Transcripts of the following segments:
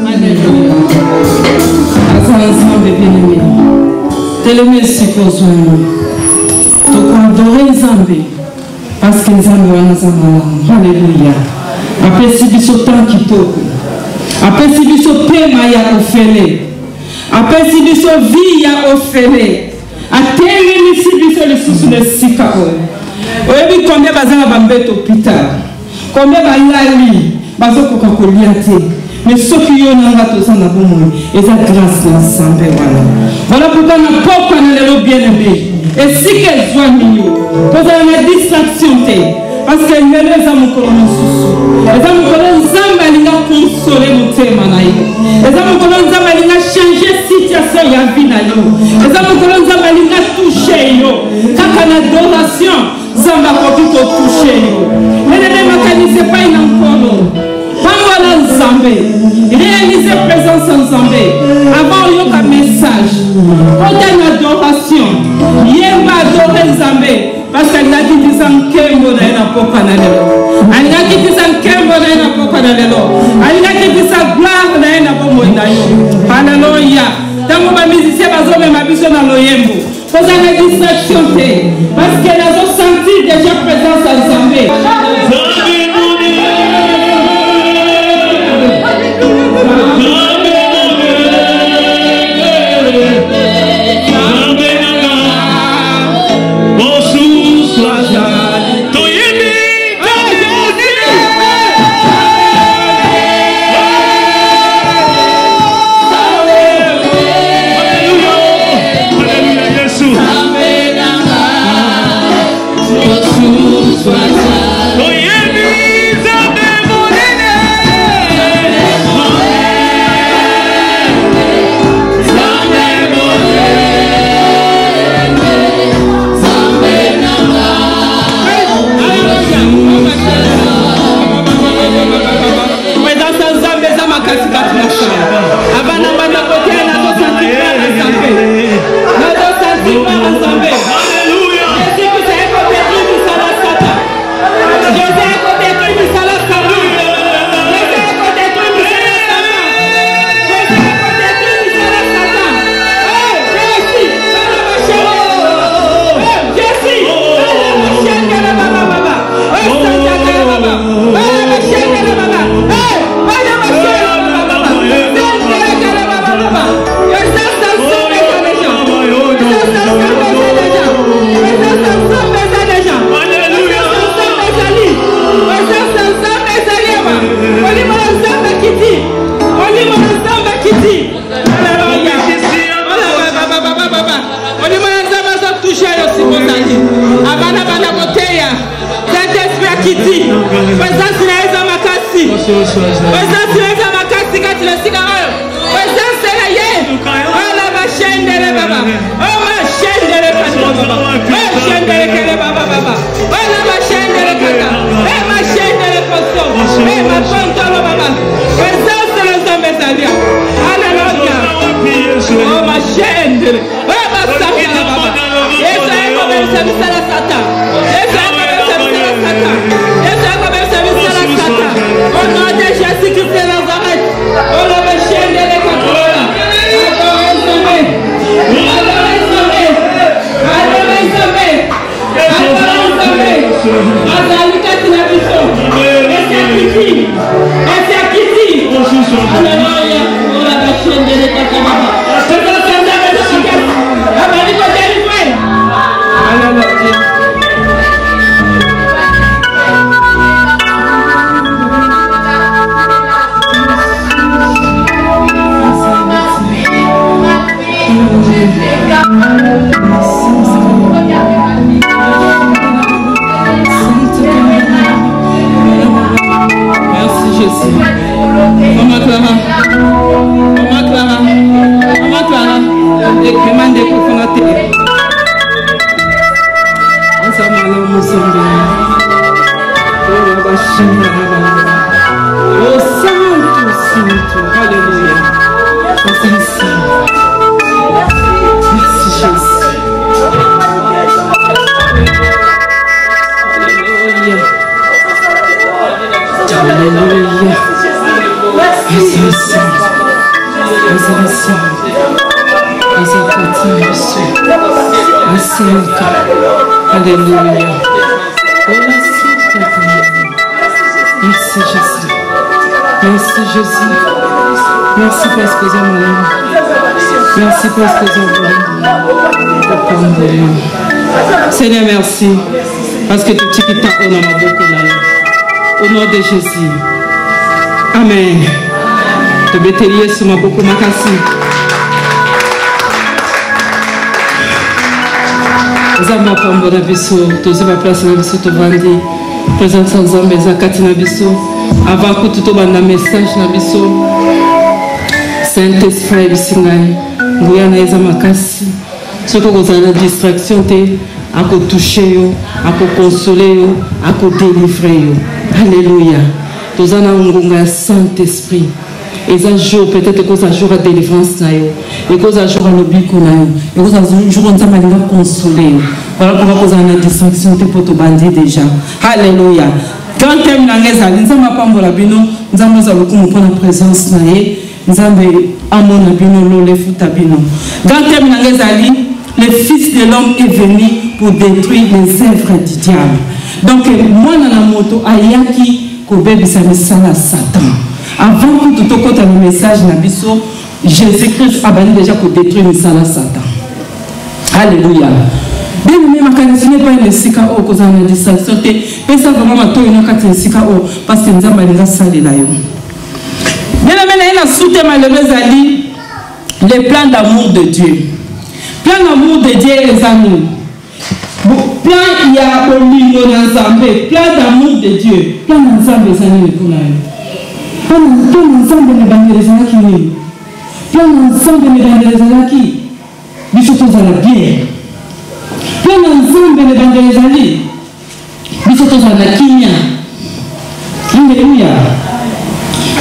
Alléluia. Ensemble, bien-aimés. Télémé, c'est pour soi. Donc, adorer Zambé. Parce que Zambé, on a Alléluia. Après, si vous êtes temps qui peut. Après, si vous êtes paiement, il y a offert. Après, si vous êtes vie, il y a offert. A télémé, si vous êtes le sous le Sikao. Oui, combien de bambes hôpital? Combien de bazo kokoliate mais ceux qui ont un gâteau sans la bonne et ça grâce ensemble voilà pourquoi on pas qu'on le bien aimé et si qu'elle soit mignon pour la distraction parce que les hommes colons sous les hommes colons zambalinga consoler mon thème les hommes colons zambalinga changer situation ya vie na yo les hommes colons zambalinga toucher yo quand adoration zamba kopito toucher yo mais ne mécanisez pas une encore réaliser présence en Zambé avant yoka message pour une adoration yemba adorer Zambé parce qu'elle a dit kembo na ina poka na lelo elle a dit kembo na ina poka na lelo elle a dit gloire na ina bomo na yo alléluia tango ba musicien bazo mema biso na loyembo pour une distraction parce qu'elle a senti déjà présence en Zambé. Alléluia. résurrection, résurrection, alléluia. Merci Jésus. Merci Jésus. Merci parce que vous êtes là. Merci parce que vous êtes là. Seigneur, merci. Parce que tout ce qui t'a au nom au nom de Jésus. Amen. Te bételier sur ma beaucoup makasi. Nous avons un peu de biso. Tous ma place na biso to vandi. Présence en Zambé zakati na biso. Avant que tout le monde message na biso. Saint-Esprit bisingai. Nguya na eza makasi. Ce que vous avez la distraction te à toucher yo, à consoler yo, à délivrer yo. Alléluia. Tous en a Saint-Esprit. Et ça jour peut-être que ça jour à délivrance na yo. Et que ça jour à l'obico na yo. Et que ça jour on s'amène à consoler. Voilà pourquoi vous avez la distraction te pour te bander déjà. Alléluia. Quand thème na ngeza, nous avons pas mbola bino, nous avons za beaucoup pour la présence na ye. Nous avons amona bino lo le futa bino. Quand thème na ngeza le Fils de l'homme est venu pour détruire les œuvres du diable. Donc, moi, dans la moto, ayaki kobebi sa misala Satan. Avant que tout le monde message nabiso, Jésus-Christ a banni déjà pour détruire misala Satan. Alléluia. Bien aimé, ma canne, ce n'est pas une sika o cause de distraction. Mais ça vraiment ma toi une carte sika o parce que nous avons déjà salé là. Bien aimé, na soute malheureusement ali les plans d'amour de Dieu. Plein d'amour de Dieu les amis. Plein il y a Olingo dans Zambé. Plein d'amour de Dieu. Plein d'ensemble les amis pour la. Plein d'ensemble les bandes les amis qui. Plein d'ensemble les bandes les amis qui. Bisous tous à la bière. Plein d'ensemble les bandes les amis. Bisous tous à la kimia. Alléluia.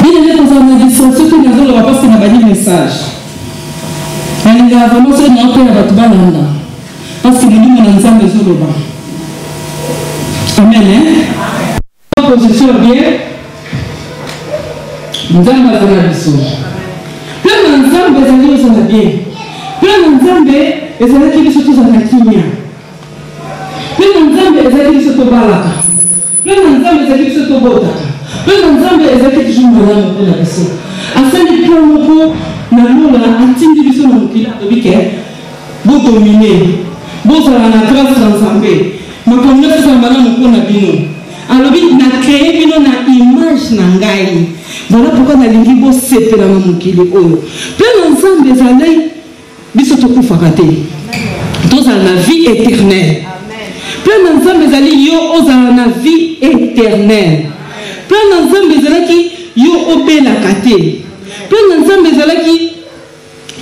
Il est dans un distraction que nous allons passer dans le message. Il y a vraiment ce nom que parce que nous sommes ensemble sur le banc. Amen. Position bien. Nous allons dans la mission. Plein d'ensemble, les amis sont bien. Plein d'ensemble, les amis qui sont tous en Kimia. Plein d'ensemble, les amis qui sont au Balaka. Plein d'ensemble, les amis qui sont au Bota. Plein d'ensemble, les amis qui sont au Balaka. Afin de prendre na lula atindi biso na mokila tobike bo dominer bo sala na grâce dans Zambé makambo nyonso ezala mokona bino alobi na créer bino na image na ngai voilà pourquoi nalingi bosepela na mokili oyo mpe na Nzambe ezalai biso tokufaka te tozala na vie éternelle mpe na Nzambe ezali yo ozala na vie éternelle mpe na Nzambe ezalaki yo obelaka te. Plein d'ensemble ezalaki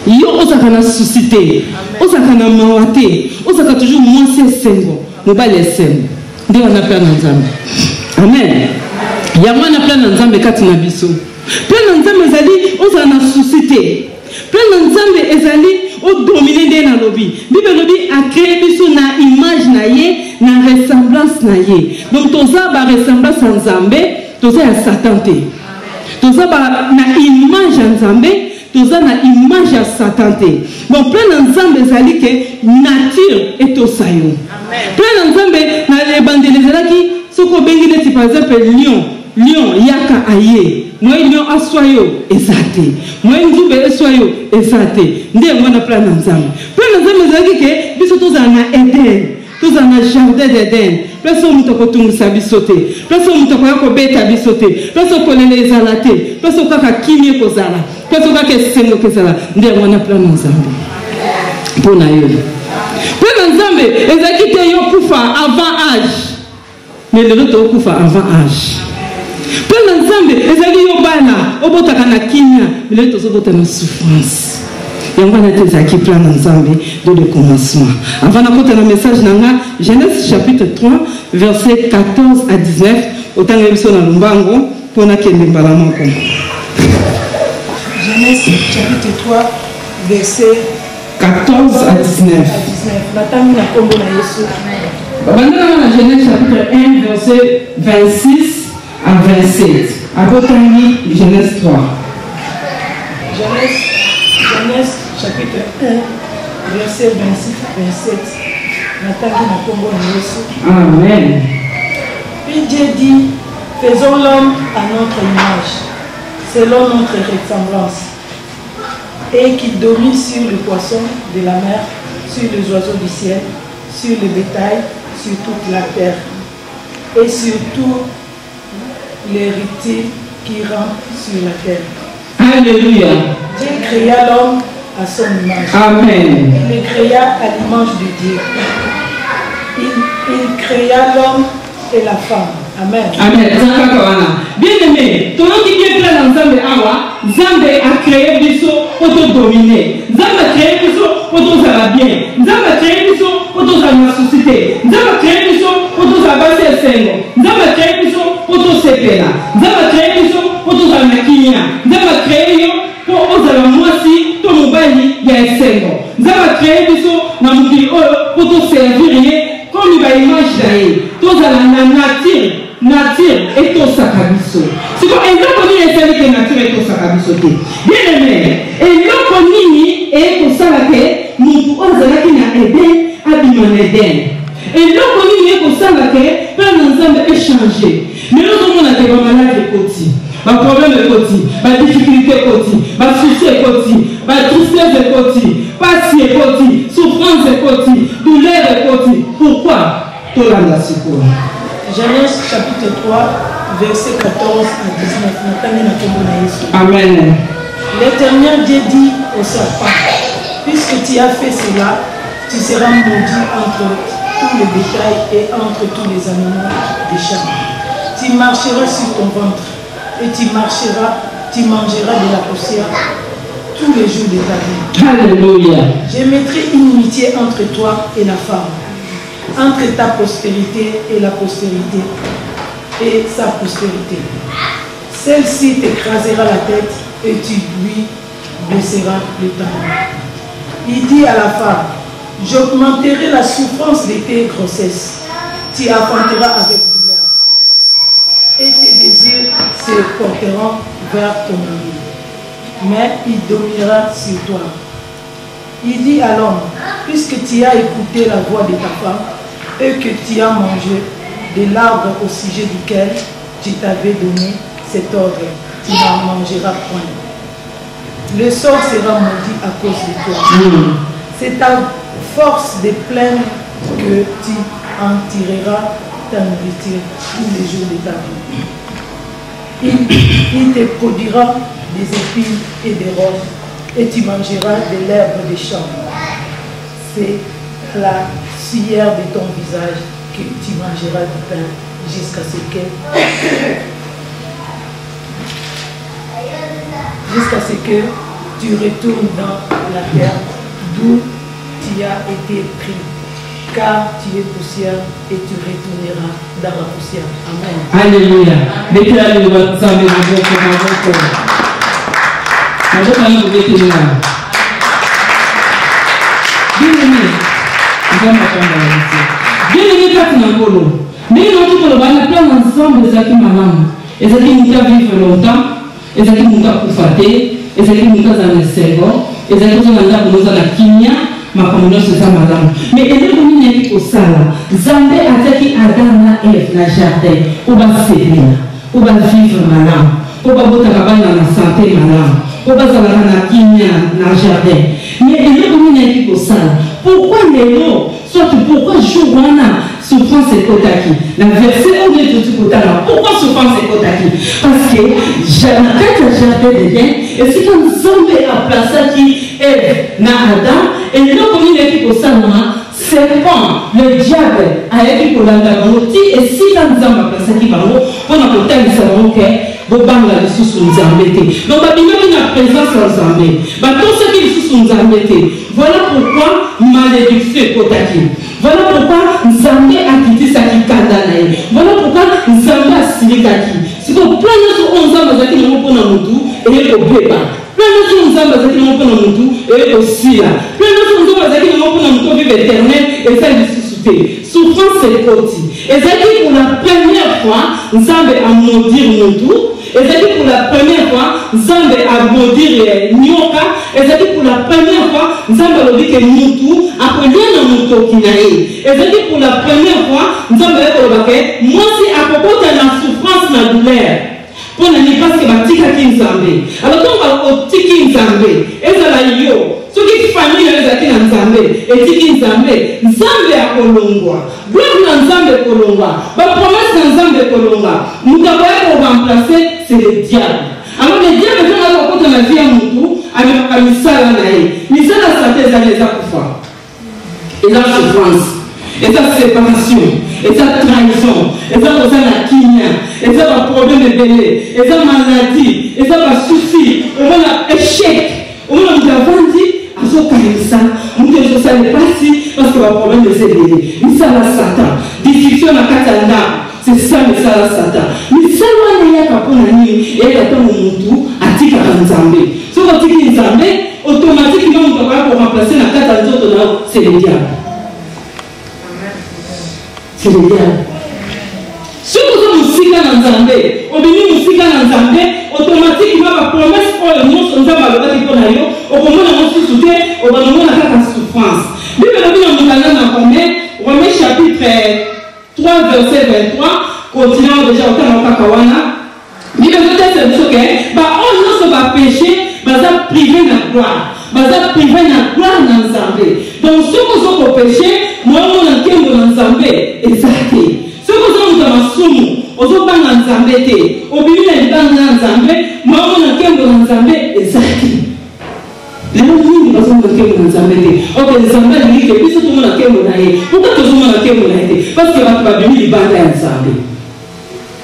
yo osaka na suscité osaka na mawate osaka toujours mwasi esengo mobali esengo nde wana plein d'ensemble amen ya mwana plein d'ensemble kati na biso plein d'ensemble ezali osaka na suscité plein d'ensemble ezali odomine nde na lobi bible lobi acrée biso na image na ye na ressemblance na ye donc toza ba ressemblance en Nzambe toza ya Satan te. Toza na image ya Nzambe, toza na image ya Satan te. Donc plein d'ensemble ezali ke nature etosa yo. Plein d'ensemble na ebandeli ezalaki soko bengi neti par exemple lion yaka aye. Moi lion aswa yo ezate. Moi nzube eswa yo ezate. Nde mwana plein d'ensemble. Plein d'ensemble ezalaki ke biso toza na Eden. Toza na jardin d'Eden. Place où nous avons tout sabisoté. Place où nous avons bêta bisoté. Place où nous avons les alatés. Place où nous avons kimie kozala. Place où nous avons sengo kozala. Ndé on a plein d'ensemble. Pour na yo. Plein d'ensemble. Ezaki te yo kufa avant âge. Mais le autre kufa avant âge. Plein d'ensemble. Ezaki yo bana. Obotaka na kimia. Mais le autre obotaka na souffrance. Et on va être qui plein d'ensemble de le commencement. Avant d'apporter le message, Genèse chapitre 3, versets 14 à 19. Autant que nous sommes dans le bango, pour nous qui nous parlons. Genèse chapitre 3, versets 14 à 19. Genèse chapitre 1, verset 26 à 27. Apportez Genèse 3. Genèse chapitre 1, verset 26-27. Amen. Puis Dieu dit, faisons l'homme à notre image, selon notre ressemblance, et qu'il domine sur les poissons de la mer, sur les oiseaux du ciel, sur le bétail, sur toute la terre, et sur tous les reptiles qui rampent sur la terre. Alléluia. Dieu créa l'homme à son image. Amen. Il le créa à l'image de Dieu. Il créa l'homme et la femme. Amen. Amen. Bien aimé, ton nom qui vient dans l'ensemble Awa, Zambé a créé Bisso pour te dominer. Zambé a créé Bisso pour te faire bien. Zambé a créé Bisso pour te faire la société. Zambé a créé Bisso pour te faire passer le Seigneur. Zambé a créé Bisso pour te séparer. Zambé a créé Bisso pour te faire la Kinya. Zambé a créé pour te faire moi si ton mobile y a un Seigneur. Zambé a créé Bisso pour te servir comme il va imaginer. Tout ça la nature et tout ça kabiso. C'est comme un homme qui est celui qui nature et tout ça kabiso. Bien aimé, et l'homme qui est tout ça là que nous pouvons dire qu'il a aidé à Bimaneden. Et l'homme qui est tout ça là que plein d'ensemble échanger. Mais nous avons des malades de côté, des problèmes de côté, des difficultés de côté, des soucis de côté, des tristesse de côté, passion de côté, souffrance de côté, douleur de côté. Pourquoi? Tout là la secours. Genèse chapitre 3, verset 14 à 19. Amen. L'Éternel Dieu dit au serpent, puisque tu as fait cela, tu seras maudit entre tous les bétails et entre tous les animaux des champs. Tu marcheras sur ton ventre et tu mangeras de la poussière tous les jours de ta vie. Alléluia. Je mettrai une amitié entre toi et la femme, entre ta postérité et la postérité et sa postérité. Celle-ci t'écrasera la tête et tu lui blesseras le talon. Il dit à la femme, j'augmenterai la souffrance de tes grossesses. Tu enfanteras avec douleur et tes désirs se porteront vers ton mari, mais il dominera sur toi. Il dit à l'homme, puisque tu as écouté la voix de ta femme et que tu as mangé de l'arbre au sujet duquel tu t'avais donné cet ordre, tu n'en mangeras point. Le sort sera maudit à cause de toi. C'est ta force de plaindre que tu en tireras ta nourriture tous les jours de ta vie. Il te produira des épines et des roses et tu mangeras de l'herbe des champs. C'est la sueur de ton visage que tu mangeras du pain jusqu'à ce que tu retournes dans la terre d'où tu as été pris, car tu es poussière et tu retourneras dans la poussière. Amen. Alléluia. Déclarez le votre sang de votre bien-aimé, mais nous avons plein d'ensemble de qui maman. Et ça qui nous a vivre longtemps, et ça qui nous a coufaté, et ça qui nous a dans le cerveau, et ça qui nous a dans la kinya, ma communauté c'est ça madame. Mais elle est venue au sala. Zambé a dit Adam et Ève dans le jardin, on va servir, on va vivre madame, on va boire dans la santé madame, on va dans la kinya dans le jardin. Mais elle est venue au sala. Pourquoi les mots? Soit pourquoi Joana souffrance et kotaki? La verset où est tout kotala. Pourquoi souffrance et kotaki? Parce que quand le jardin de bien, et c'est quand Zambé a placé qui est na Adam, et le commun est qui au salama, serpent, le diable a été pour l'andagotti, et si quand Zambé a placé qui va pour notre temps, nous savons que Bobanga les sous nous embêtés. Donc, il y a une présence en Zambé. Tout ce qui sous nous embêtés. Voilà pourquoi malédiction est kotaki. Voilà pourquoi Zambé a quitté sa qui kandanaï. Voilà pourquoi Zambé a signé kaki. C'est que plein de choses ont Zambé qui n'ont pas dans le tout et au béba. Plein de choses ont Zambé qui n'ont pas dans le tout et au sila. Plein de choses ont Zambé qui n'ont pas dans le tout vie éternel et ça de susciter. Souffrance c'est côté. Et c'est pour la première fois Zambé a maudit le tout. Et c'est pour la première fois, Nzambe a maudit Nyoka. Et c'est pour la première fois, Nzambe a dit que Moutou a pris un Moutou qui n'a eu. Et c'est pour la première fois, Nzambe a dit moi si à propos de la souffrance, la douleur. Pour ne pas parce que batika ki Nzambe. Alors quand on va au tiki Nzambe, et ça la yo, ce qui famille les acquis Nzambe, et tiki Nzambe, Nzambe a kolongwa, gloire na Nzambe kolongwa, ba promesse na Nzambe kolongwa. Nous avons pour remplacer c'est le diable. Alors le diable quand on va côté na vie à Moutou, avec la misala nae, misala santé za les akufa. Et la souffrance. Et sa séparation, et sa trahison, et sa la kinya, et sa problème de bébé, et sa maladie, et sa souci, on a échec, on a dit, à ce cas-là, on ne ça n'est pas si, parce que le problème de ces bébés, mais ça la Satan, diffusion à Katanda, c'est ça le ça la Satan. Mais ça va n'y a pas pour l'année, et il y a tant de monde à Tika Nzambe. Ce qu'on dit Nzambe, automatiquement, on va pour remplacer la Katanda, c'est le diable. C'est le diable. Si vous avez musique dans Nzambe, on dit musique dans Nzambe, automatiquement la promesse pour le monde, on va le dire pour l'ailleurs, au moment où on se soutient, on va nous donner la souffrance. Bible dans Romains chapitre 3 verset 23, continuons déjà au temps de Kakawana. Bible c'est ce que, on ne va pécher, va priver la gloire. Baza privé na gloire na Nzambe. Donc ce que vous avez péché, moi mon nkembo na Nzambe ezate. Ce que vous avez masumu, ozo banga Nzambe te. Obili na libanga na Nzambe, moi mon nkembo na Nzambe ezate. Les gens qui ne sont pas nkembo na Nzambe te. OK, Nzambe dit que biso tout mon nkembo na ye. Pourquoi tout mon nkembo na ye? Parce que va bimi libanga ya Nzambe.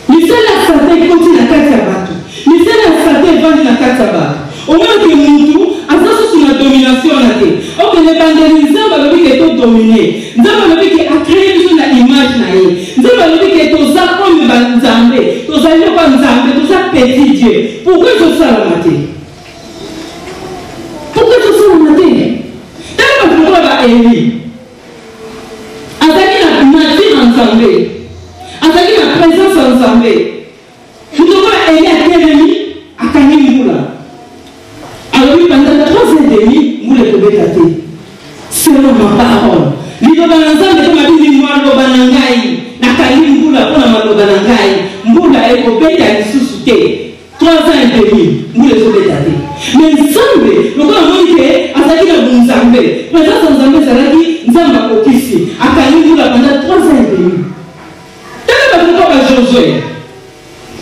Misala santé continue na kati ya batu. Misala santé vandi na kati ya batu. Au moins que Moutou sur la domination là. Ok, l'évangélisation va le dire que tout dominé. Nous allons le dire a créé sur la image là. Nous allons le dire que tout ça comme Nzambe, tout ça n'est pas Nzambe, tout ça petit Dieu. Pourquoi tout ça la maté? Pourquoi tout ça la maté? Tellement que pourquoi va Élie? Azaki la nature Nzambe, azaki la présence Nzambe. Nous devons Élie à quel ennemi? À Kanimboula. Alors oui, pendant 3 ans et demi, vous les pouvez tâter. Selon ma parole. L'Ilobananzambe, comme a dit, moi, l'Obanangaï, Nakali Mboula, pour la Malobanangaï, Mboula est au bête à l'issue 3 ans et demi, vous les pouvez tâter. Mais Nzambe, le grand monde est, à Zaki la Nzambe, présence Nzambe, ça l'a dit, Nzamba Kokisi, à Kali Mboula pendant 3 ans et demi. T'as pas pourquoi Josué?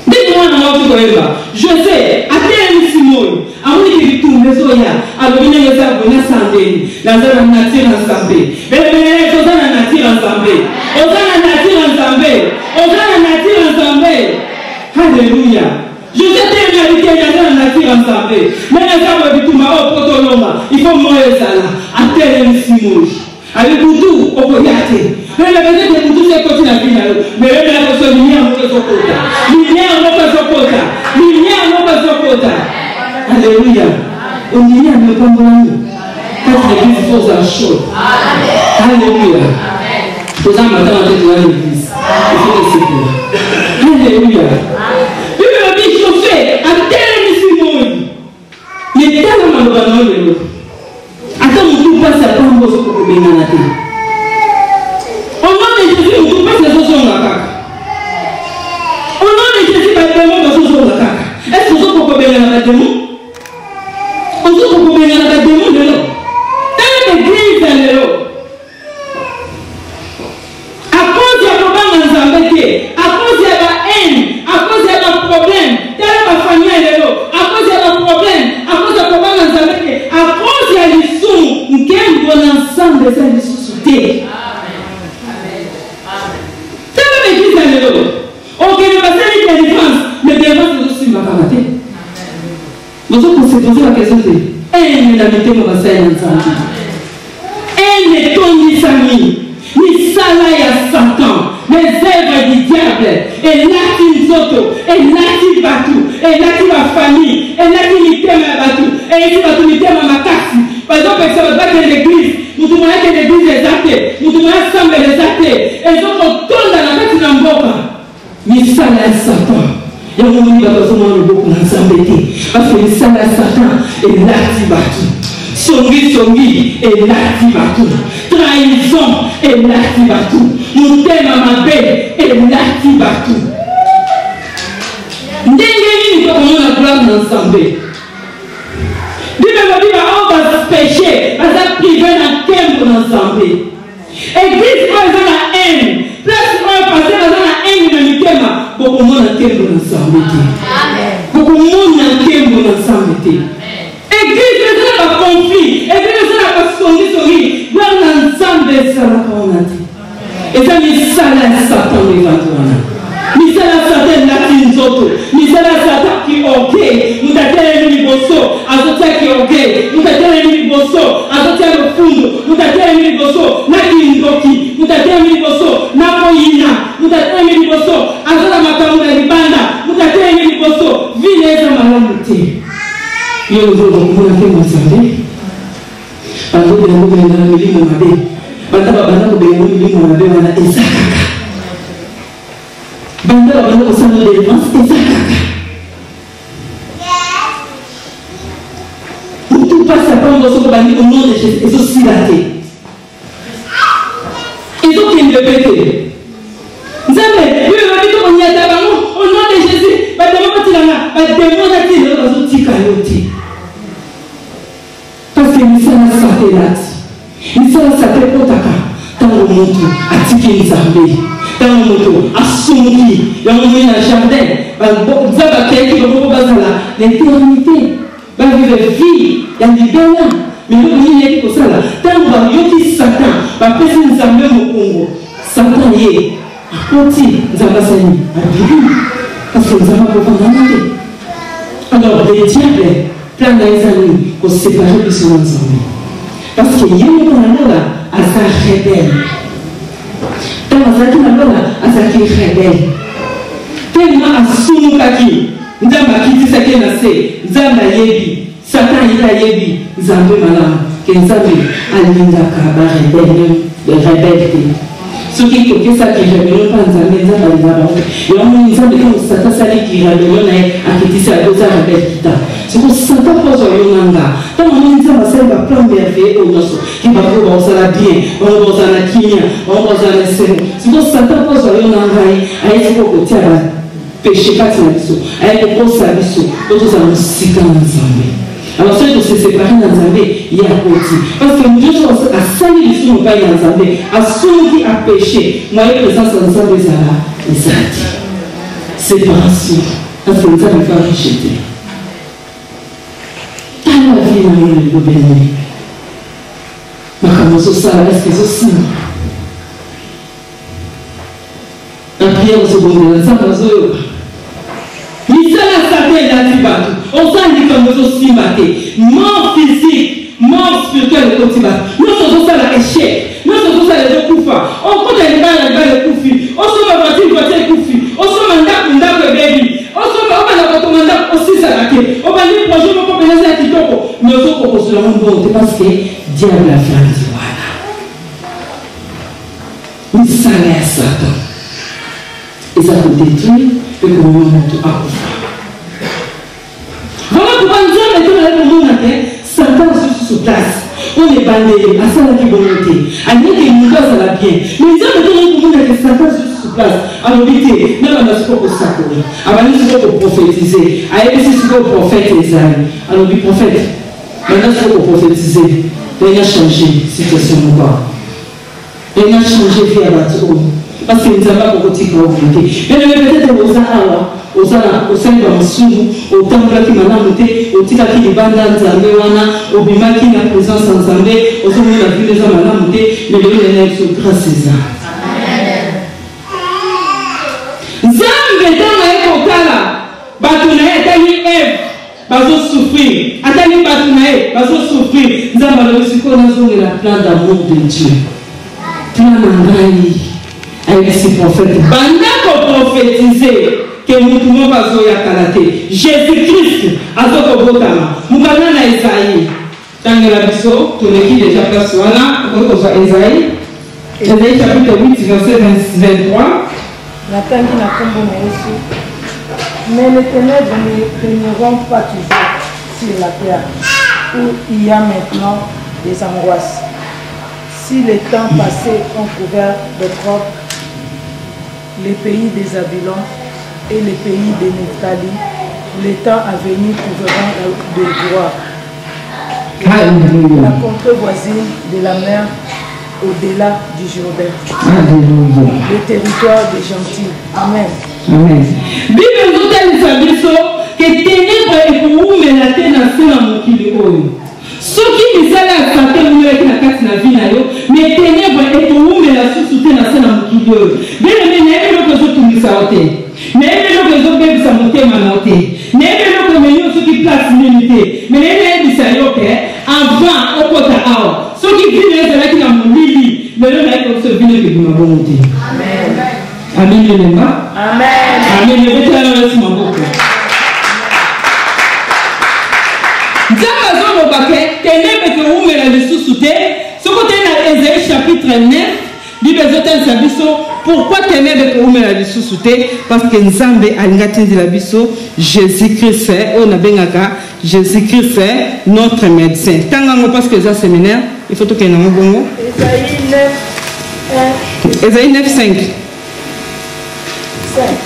Dites-moi dans votre cohésion. José, à quel Simone? À mon équipe, tout le soya, à l'obéir les arbres, la santé, la nature ensemble. Mais les choses dans la nature ensemble. Aux dans la nature ensemble. Aux dans la nature ensemble. Alléluia. José t'aime habiter dans la nature ensemble. Mais les arbres du tout, ma haute potoloma, il faut mourir ça là. À quel Simone? Avec tout, au Koyate. Mais la vérité de tout, c'est continuer à finir. Mais la personne, il y a un autre Sokota. Il y a un autre Sokota. Il y a un autre Sokota. Alléluia. On y a un autre Sokota. Quand l'église pose un chaud. Alléluia. Pour ça, maintenant, on est dans l'église. Il faut que c'est clair. Alléluia. Il me dit, chauffé, à tel Simone. Il est tellement malheureux de l'autre. Attends, on ne passe à pas un beau pour que bien au nom de Jésus, on ne passe les choses sur la caca. Au nom de Jésus, il y a des choses sur la caca. Est-ce que vous pouvez bien la démon? On se peut bien la démon de l'eau. Dans l'église de l'eau. À cause de la problème dans Zambété, à cause de la haine, à cause de la problème, dans la famille de l'eau, à cause de la problème, à cause de la problème dans Zambété, à cause de l'issue, nous gagnons bon ensemble de cette issue. Ok, le passé est la défense, mais défense c'est aussi ma camarade. Nous avons posé la question de haine la météo va faire ensemble. Haine est ton ni famille, ni salaire à Satan, les œuvres du diable, et l'actif Zoto, et l'actif Batou, et l'actif ma famille, et l'actif ma Batou, et l'actif Batou ma casse. Par exemple, ça va battre l'église, nous devons que l'église est athée, nous devons ensemble les athées, et donc on tourne dans la tête de l'amboka. Mais ça là, Satan. Il y a un moment où il va besoin de beaucoup d'ensemble. Parce que le salaire Satan est l'activateur. Songi est l'activateur. Trahison est l'activateur. Nous t'aimons à ma belle est l'activateur. Ndengeni nous avons la gloire ensemble. On va se pécher, on va se priver dans quel ensemble. Église, on va la haine. Place, on va passer dans la haine de l'Ukraine. Beaucoup de monde dans quel ensemble. Beaucoup de monde dans quel ensemble. Église, on va conflit. Église, on va songi. Gloire ensemble, ça va dit. Et ça, c'est ça, Satan devant toi. Misala Satan Latin Zoto, Misala Satan qui ok, nous t'attendons les bosso, azotia qui ok, nous t'attendons les bosso, azotia le fundo, nous t'attendons les bosso, Naki Ndoki, nous t'attendons les bosso, Napoyina, nous t'attendons les bosso, Azola Makamuna Libanda, nous t'attendons les bosso, Vileza Malamuti. Yo nous avons fait mon service. Parce que nous avons fait mon service. Parce que nous avons fait mon service. Banda au sein de défense et ça caca. Tout passe à part au nom de Jésus et aussi laté. Et donc il le pété. Vous avez vu le dit qu'on y a d'abord au nom de Jésus. Pas de moment qu'il en a, pas de démon à dire dans un petit cailloti. Parce que nous sommes satés là. Nous sommes satés pour taka. Dans le monde, à tirer les armées. Dans le moto, à Soumi, dans le jardin, l'éternité, va vivre vie, il y a des belles, mais nous n'y pour ça là. Tant que nous Satan, va passer nous amener au Congo. Satan y est, à côté, nous avons passé à vivre, parce que nous avons beaucoup d'amitié. Alors, les diables, plein d'amis, qu'on se sépare de son ensemble. Parce qu'il y a une là, à sa rebelle. Azaki na bana azaki rebelle tellement asumukaki nzamba kitisaki na se nzamba yebi Satan ila yebi nzambe malamu ke nzambe alingaka rebelle soki kokesaki rebellion mpa nzambe nzambe alingaka yango nzambe ntango Satan asaliki rebellion na ye akitisi akoza rebelle kita siko Satan mpozo yo nanga ntango moni nzambe asali baplan merveille oyo nyonso ki bango baosala bien bango baosala na kimia bango baosala na esemo siko Satan mpozo yo nanga ye aye siko kotia bapeshe kati na biso aye kokosa biso po tozala mosika na nzambe. Alors, ceux qui se séparent dans Zambé, il y a côté. Parce que Dieu a sali les sous pas dans Zambé, a celui qui a péché. Moi, il présence dans Zambé, Zala, et ça dit. Séparation. Parce que nous avons fait rejeter. Dans la vie, nous avons le béni. Mais comme ça, est-ce que c'est aussi? La prière au second de la Zambé, on s'en dit comme nous aussi maté. Mort physique, mort spirituelle et quotidien. Nous sommes ça l'échec. Nous sommes ça les deux coups. On compte les balles les coups. On se met voiture les coups. On se met un baby. On se met un aussi ça la clé. On va dire projet pour commencer à Kitoko. Mais on se propose le monde parce que diable a fait un petit voilà. Nous salaire Satan. Et ça peut détruire et que nous avons tout à coup. Voilà pourquoi nous avons maintenant le monde Satan sur place. On est bandé, à ça la volonté. À nous qui nous à la bien. Mais nous avons maintenant le monde Satan sur place. Alors, vite, même à notre propre sacré. Alors, nous sommes prophétiser. À eux, c'est le prophète Isaïe. Alors, le prophète, maintenant, il faut prophétiser. Il a changé la situation de corps. Il a changé vie à la parce que nous avons beaucoup de volonté. Mais peut-être aux Arabes. Au sein de Masumu, au temple qui m'a monté, au titre qui est banda Nzambewana, au bima qui n'a présence en Zambé, au sein de la vie des hommes à monté, mais le Léonel sur grâce à ça. Zambé dans la Kokala, Batunae, Tani Eve, Bazo souffrir, Atani Batunae, Bazo souffrir, Zamba le Siko Nazon est la plan d'amour de Dieu. Plan d'Angaï, avec ses prophètes. Banda pour prophétiser. Que nous pouvons pas kalaté. Jésus-Christ a son botama. Nous parlons d'Esaïe. Dans la biso, tout le qui déjà place là, on va Esaïe. Esaïe chapitre 8, verset 23. La tani na kombo na Yesu. Mais les ténèbres ne régneront pas toujours sur la terre, où il y a maintenant des angoisses. Si les temps passés ont couvert d'opprobre les pays des Zabulon et les pays des Nephtali, les temps à venir couvreront de gloire. La contrée voisine de la mer au-delà du Jourdain. Le territoire des gentils. Amen. Amen. Bible nous dit que ténèbres et pour vous mélater dans ce mokili oyo. Ce qui nous a la santé nous avec la carte na vie na yo, mais ténèbres et pour vous mélater sous dans ce mokili oyo. Bien aimé, n'est pas que je tout ça ôter. Mais n'est pas que je bébé ça monter ma monter. N'est pas que nous ceux qui place l'unité. Mais n'est pas ça OK avant au côté à ceux qui viennent de la qui na mon lili, mais le mec se vient que du ma volonté. Amen. Amen le même. Amen. Amen le vétéran ma beaucoup. Diabazo mo baké, ténèbres que vous me la sous-souté, ce côté dans Ésaïe chapitre 9, Bible zotel sabiso, pourquoi ténèbres que vous me la sous-souté? Parce que Nzambe alingati de la biso, Jésus-Christ on a bengaka, Jésus-Christ est notre médecin. Tangango parce que ça séminaire, il faut que nous bongo. Ésaïe 9, 5.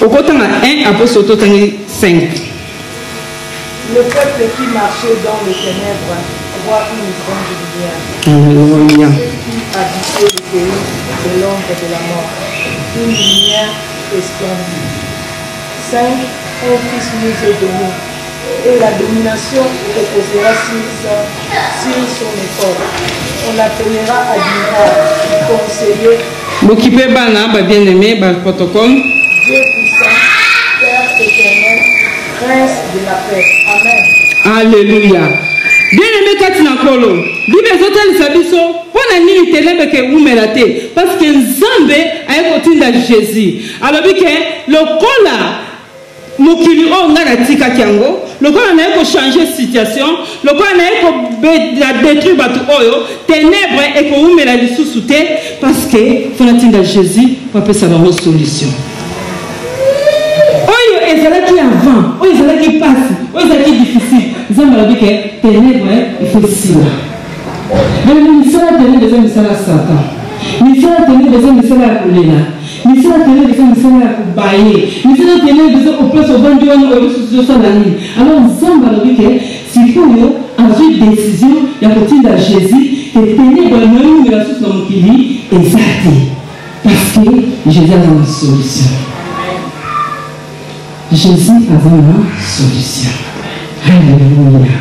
Au côté 1 apôtre 5. Le peuple qui marchait dans les ténèbres voit une grande lumière. Ceux qui habitaient le pays de l'ombre de la mort, une lumière resplendit. 5. Un fils nous est donné, et la domination reposera sur son épaule. On l'appellera admirable, conseiller. M'occuper bana, bien aimé, protocole. Dieu puissant, Père éternel, Prince de la paix. Amen. Alléluia. Bien aimé Katina Kolo. Bible zotel sabiso. On a ni ténèbres que vous mélatez. Parce que Nzambe a écouté dans Jésus. Alors que le cola, mokili o ngana tika kiango. Le cola n'a pas changé situation. Le cola n'a pas détruit batu oyo. Ténèbres et que vous mélatez sous-souté. Parce que faut attendre dans Jésus pour appeler ça dans solution. Oyo ezalaki avant, oyo ezalaki passe, oyo ezalaki difficile. Nzambe alobi ke ténèbres il faut sila. Mais misala ténèbres eza misala Satan. Misala ténèbres eza misala ya kolela. Misala ténèbres eza misala ya kobaye. Misala ténèbres eza kopesa obandi wana oyo sosala nini. Alors Nzambe alobi ke sikoyo azwi décision ya kotinda Jésus ke ténèbres noyumela susu na mokili eza te. Parce que Jésus a une solution. Jésus a une solution. Alléluia.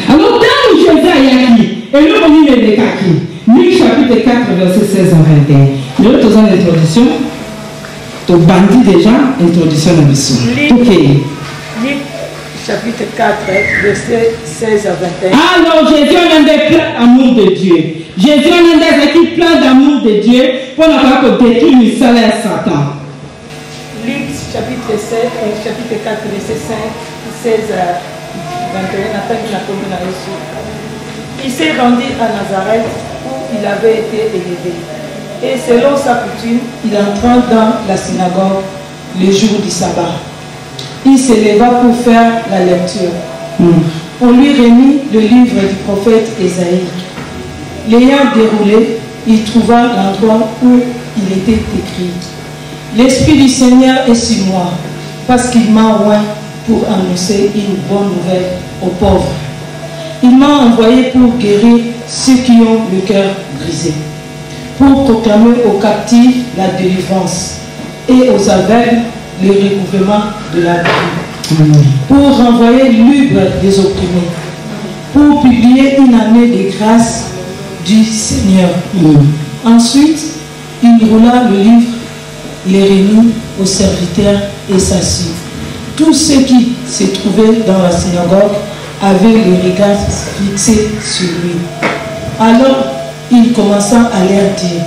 Alors, quand Jésus a yaki, et le premier est de Kaki, Luc chapitre 4, verset 16 à 21. Nous avons une introduction. Tu bandis déjà, introduction à la mission. Luc chapitre 4, verset 16 à 21. Alors, Jésus a un des plans d'amour de Dieu. Jésus a un des plans d'amour de Dieu pour ne pas détruire le salaire Satan. Luc chapitre 4, verset 16 à 21. Il s'est rendu à Nazareth où il avait été élevé. Et selon sa coutume, il entra dans la synagogue le jour du sabbat. Il s'éleva pour faire la lecture. On lui remit le livre du prophète Ésaïe. L'ayant déroulé, il trouva l'endroit où il était écrit: L'Esprit du Seigneur est sur moi, parce qu'il m'a oint pour annoncer une bonne nouvelle aux pauvres. Il m'a envoyé pour guérir ceux qui ont le cœur brisé, pour proclamer aux captifs la délivrance et aux aveugles le recouvrement de la vie, pour renvoyer libre des opprimés, pour publier une année de grâce du Seigneur. Ensuite, il roula le livre, les remit aux serviteurs et s'assit. Tous ceux qui se trouvaient dans la synagogue avaient le regard fixé sur lui. Alors, il commença à leur dire: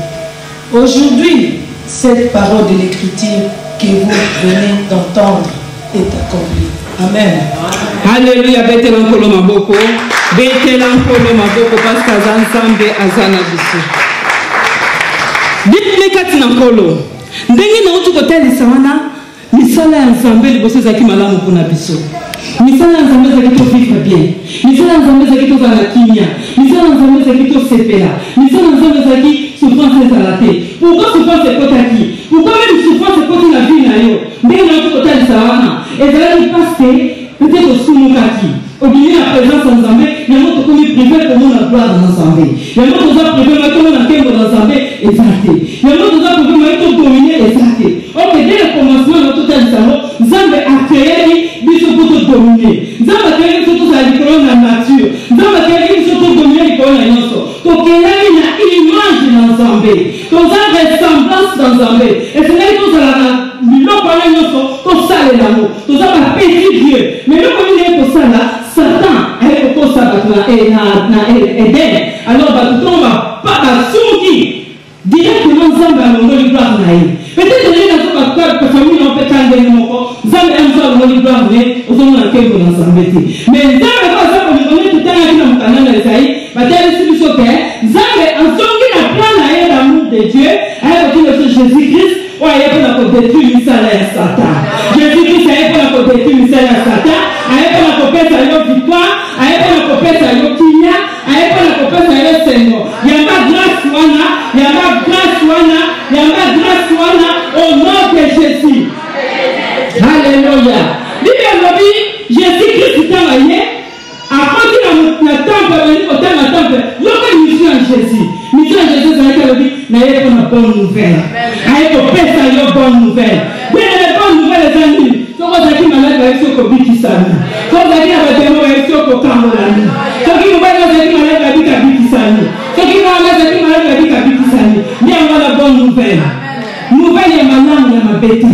Aujourd'hui, cette parole de l'Écriture que vous venez d'entendre est accomplie. Amen. Alléluia. Betelan kolo maboko. Betelan kolo maboko parce qu'azan sambe azana biso. Dites-le katina kolo. Ndenge na utu kotelisa wana misala ya nzambe liboso ezalaki malamu mpona biso. Misala ya nzambe ezalaki tovivre bien. Misala ya nzambe ezalaki tozala na kimia. Misala ya nzambe ezalaki tosepela. Misala ya nzambe ezalaki souffrance ezala te. Pourquoi souffrance ekotaki? Pourquoi même souffrance ekoti na vie na yo? Ndenge na yo kotalisa wana ezalaki parce que peut-être osumukaki obimi na présence ya nzambe yango tokomi privé komona gloire na nzambe. Yango toza privé mai tomona nkembo na nzambe eza te. Yango toza privé mai todomine eza te. Ok, dès le commencement na totalisa yango nzambe akreeli biso po todomine. Nzambe akreeli biso tozala likolo na nature. Nzambe akreeli biso todomine likolo na nyonso. Tokelaki na image na nzambe. Toza ressemblance na nzambe. Esengali tozala na biloko wana nyonso tosalela yango. Toza bapeti dieu. Mais loko nini ye kosala Satan aye kokosa bato na Eden. Alors bato tonga pa basuki directement nzambe alongoli gloire na ye. Peut-être que la famille n'a pas quand même encore. Nzambe amza ngoli gloire ne ozomona nkembo na nzambe te. Mais nzambe kwa sababu ngoni tutanga kina mukana na Isaïe, batali sibiso ke nzambe azongi na plan na ye d'amour de Dieu, avec le Jésus-Christ, ou aye pour détruire misala ya Satan. Jésus-Christ aye pour détruire misala ya Satan, aye pour kopesa yo victoire, aye pour kopesa yo kinya, aye pour kopesa yo Seigneur. Yamba grâce wana, yamba grâce wana, yamba grâce wana au nom de Jésus. Alléluia. Bible dit Jésus-Christ est envoyé à partir de la temple, au temps de la temple. Lorsque mission en Jésus, mission en Jésus, c'est la n'a pas une bonne nouvelle. Aïe pour personne une bonne nouvelle. Mais les bonnes nouvelles les amis. Quand vous avez malade avec ce Kobi qui s'amène. Quand vous avez un avec ce Kokamolani. Quand vous avez malade avec Kabi qui s'amène. Quand vous avez malade avec Kabi qui s'amène. Mais on a la bonne nouvelle. Nouvelle est madame de ma bête.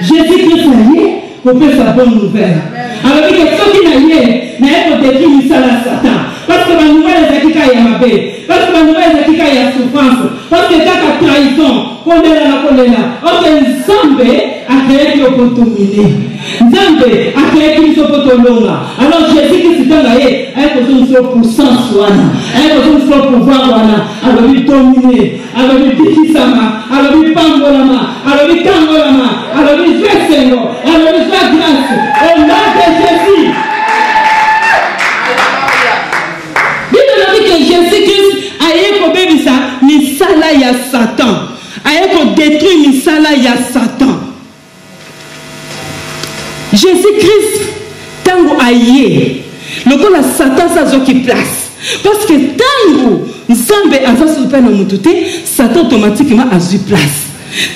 Jésus-Christ a lié pour faire sa bonne nouvelle. Alors il y a ceux qui n'a lié, n'a pas détruit Satan. Parce que la nouvelle est qu'il y a ma bête. Parce que la nouvelle est qu'il y a souffrance. Parce que quand la trahison, qu'on est là. Ok, Nzambe a créé qu'il faut dominer. Nzambe a créé qu'il faut longa. Alors Jésus-Christ est envoyé, elle a besoin de puissance, elle a besoin de pouvoir, elle a besoin de dominer, elle a besoin de tikisama, elle a besoin de pangolama, elle a besoin de kangolama, elle a besoin de Seigneur, elle a besoin de grâce. Au nom de Jésus. Jésus-Christ a été misala ya Satan. A été détruit misala ya Satan. Jésus-Christ tango aye. Le coup la Satan ça zo qui place. Parce que tango Nzambe aza sur peine mutute, Satan automatiquement a eu place.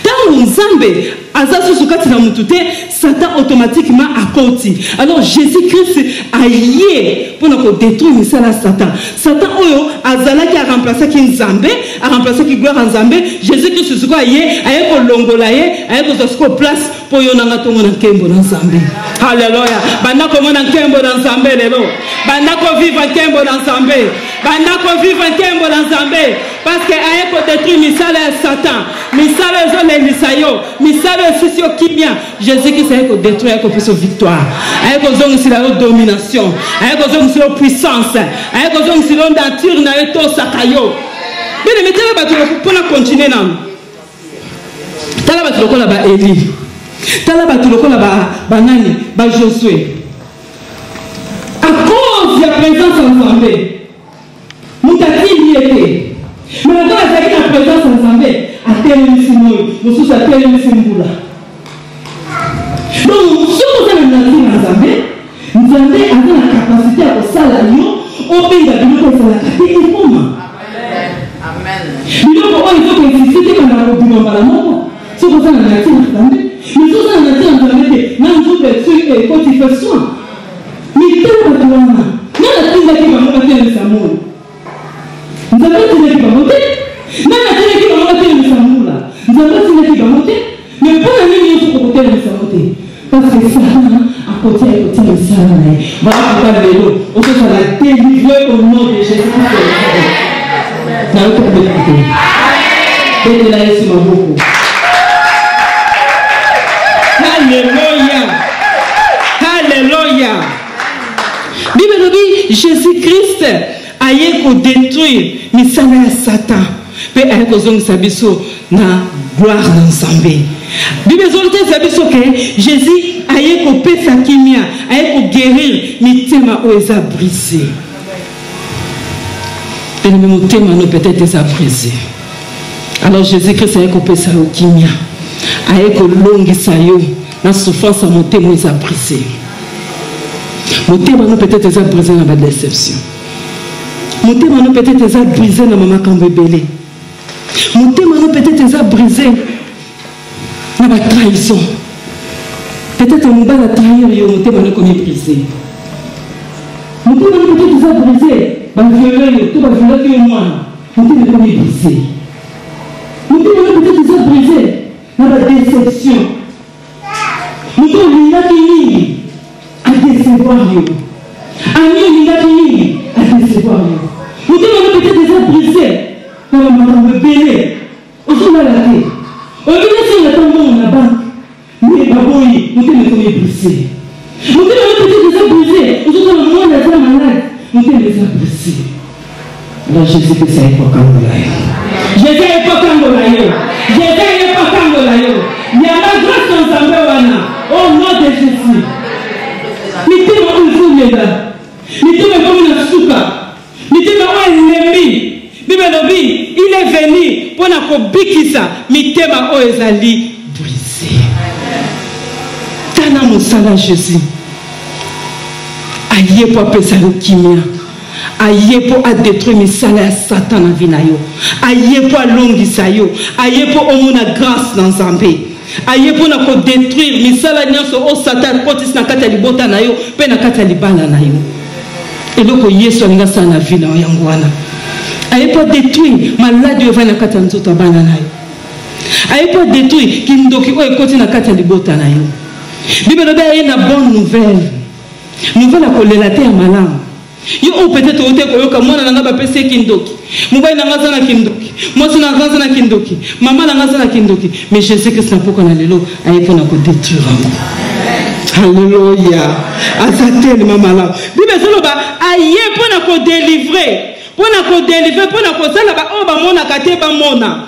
Tango Nzambe aza sur kati na mutute, Satan automatiquement a côté. Alors Jésus-Christ a yé pour nous détruire misala Satan. Satan oyo azala qui a remplacé qui Nzambe, a remplacé qui gloire Nzambe. Jésus-Christ ce quoi yé, a ko longola yé, a ko zasko place pour yo nanga to mona kembo na Nzambe. Alléluia. Bana ko mona kembo na Nzambe lelo. Bana ko vivre kembo na Nzambe. Bana ko vivre kembo na Nzambe parce que a ko détruire misala Satan. Misala zo le misayo, misala sisio kimia. Jésus-Christ a détruire a fait victoire. A ko la domination. A ko la puissance. A ko la nature na eto sakayo. Bien mettez ba pour continuer na. Tala ba lokola ba Eli. Tala ba lokola ba nani, ba Josué. À cause de la présence en Nzambe. Mutati lié. Mais quand la présence en Nzambe, a tellement simoi, nous a tellement simboula. Donc, si vous avez une Nzambe, Nzambe a la capacité à faire ça au pays de la vie de la cité et comment. Amen. Il faut exister quand on a le bureau par la mort. Si vous avez un nature Nzambe, mais si vous avez un nature Nzambe, même vous faites ce quand il fait soin. Mais quel est le droit? Non, la tine qui va monter le Samoul. Nous avons une qui va monter. Non, la tine qui va monter le Samoul. Nous avons une qui va monter. Mais pour la nuit, il faut monter le Samoul. Parce que ça, à côté le Samoul. Voilà pourquoi le vélo. On se sera délivré au nom de Jésus-Christ. Dans le corps de l'écouter. Dès que là, il se m'a beaucoup. Alléluia. Alléluia. Bible dit Jésus-Christ a détruire misala ya Satan. pe ayekozongi sabiso na gloire d'ensemble. Bible zolite sabiso que Jésus ayeko pesa kimia, ayeko guérir mitema o eza brisé. Et le mitema no peut-être eza brisé. Alors Jésus-Christ ayeko pesa o kimia, ayeko longisa yo na souffrance à motema eza brisé. Motema no peut-être eza brisé na ba déception. Motema no peut-être eza brisé na mama kambebele. Motema no peut-être eza brisé na ba trahison. Peut-être mon bal a trahir yo motema no komi brisé. Motema no peut-être eza brisé ba violer yo to ba violer yo mwana. Motema no komi brisé. Motema no peut-être eza brisé na ba déception. Motema lingaki mingi a décevoir yo. Ami lingaki mingi a décevoir yo. Motema no peut-être eza brisé na ba makambo belé. Ozola la te. Oyoka si na tambo na banque. Mais baboyi, motema no komi brisé. Motema no peut-être eza brisé. Ozola na mwana eza malade. Motema eza brisé. Alors Jésus que ça est pas kangola yo. Jésus est pas kangola yo. Jésus est pas kangola yo. Il y a la grâce ensemble wana. Au nom de Jésus. Mitema uzulela. Mitema comme na suka. Mitema wa ennemi. Bible lobi, il est venu pour na kobikisa mitema o ezali brisé. Tana mosala Jésus. Aye pour pesa le kimia. Aye pour a détruire misala ya Satan na vie na yo. Aye pour longisa yo. Aye pour omona grâce dans Zambé. Aye pour na ko détruire misala nyonso o Satan kotis na kata libota na yo, pe na kata libala na yo. Eloko Yesu alinga sana na vie na yango wana. Aye pour détruire malade yo va na kata nzoto bana na yo. Aye pour détruire kindoki o ekoti na kata libota na yo. Bible lobi aye na bonne nouvelle. Nouvelle a kolela te ya malamu. Yo peut-être ote koyoka mwana nanga ba pese kindoki. Mubai nanga sana kindoki. Mwasi nanga sana kindoki. Mama nanga sana kindoki. Mais Jésus Christ na poko na lelo aye pour na ko détruire. Alléluia. Azatel mama la. Bible soloba aye pour na ko délivrer. Pour na ko délivrer, pour na ko sala ba o ba mona kate ba mona.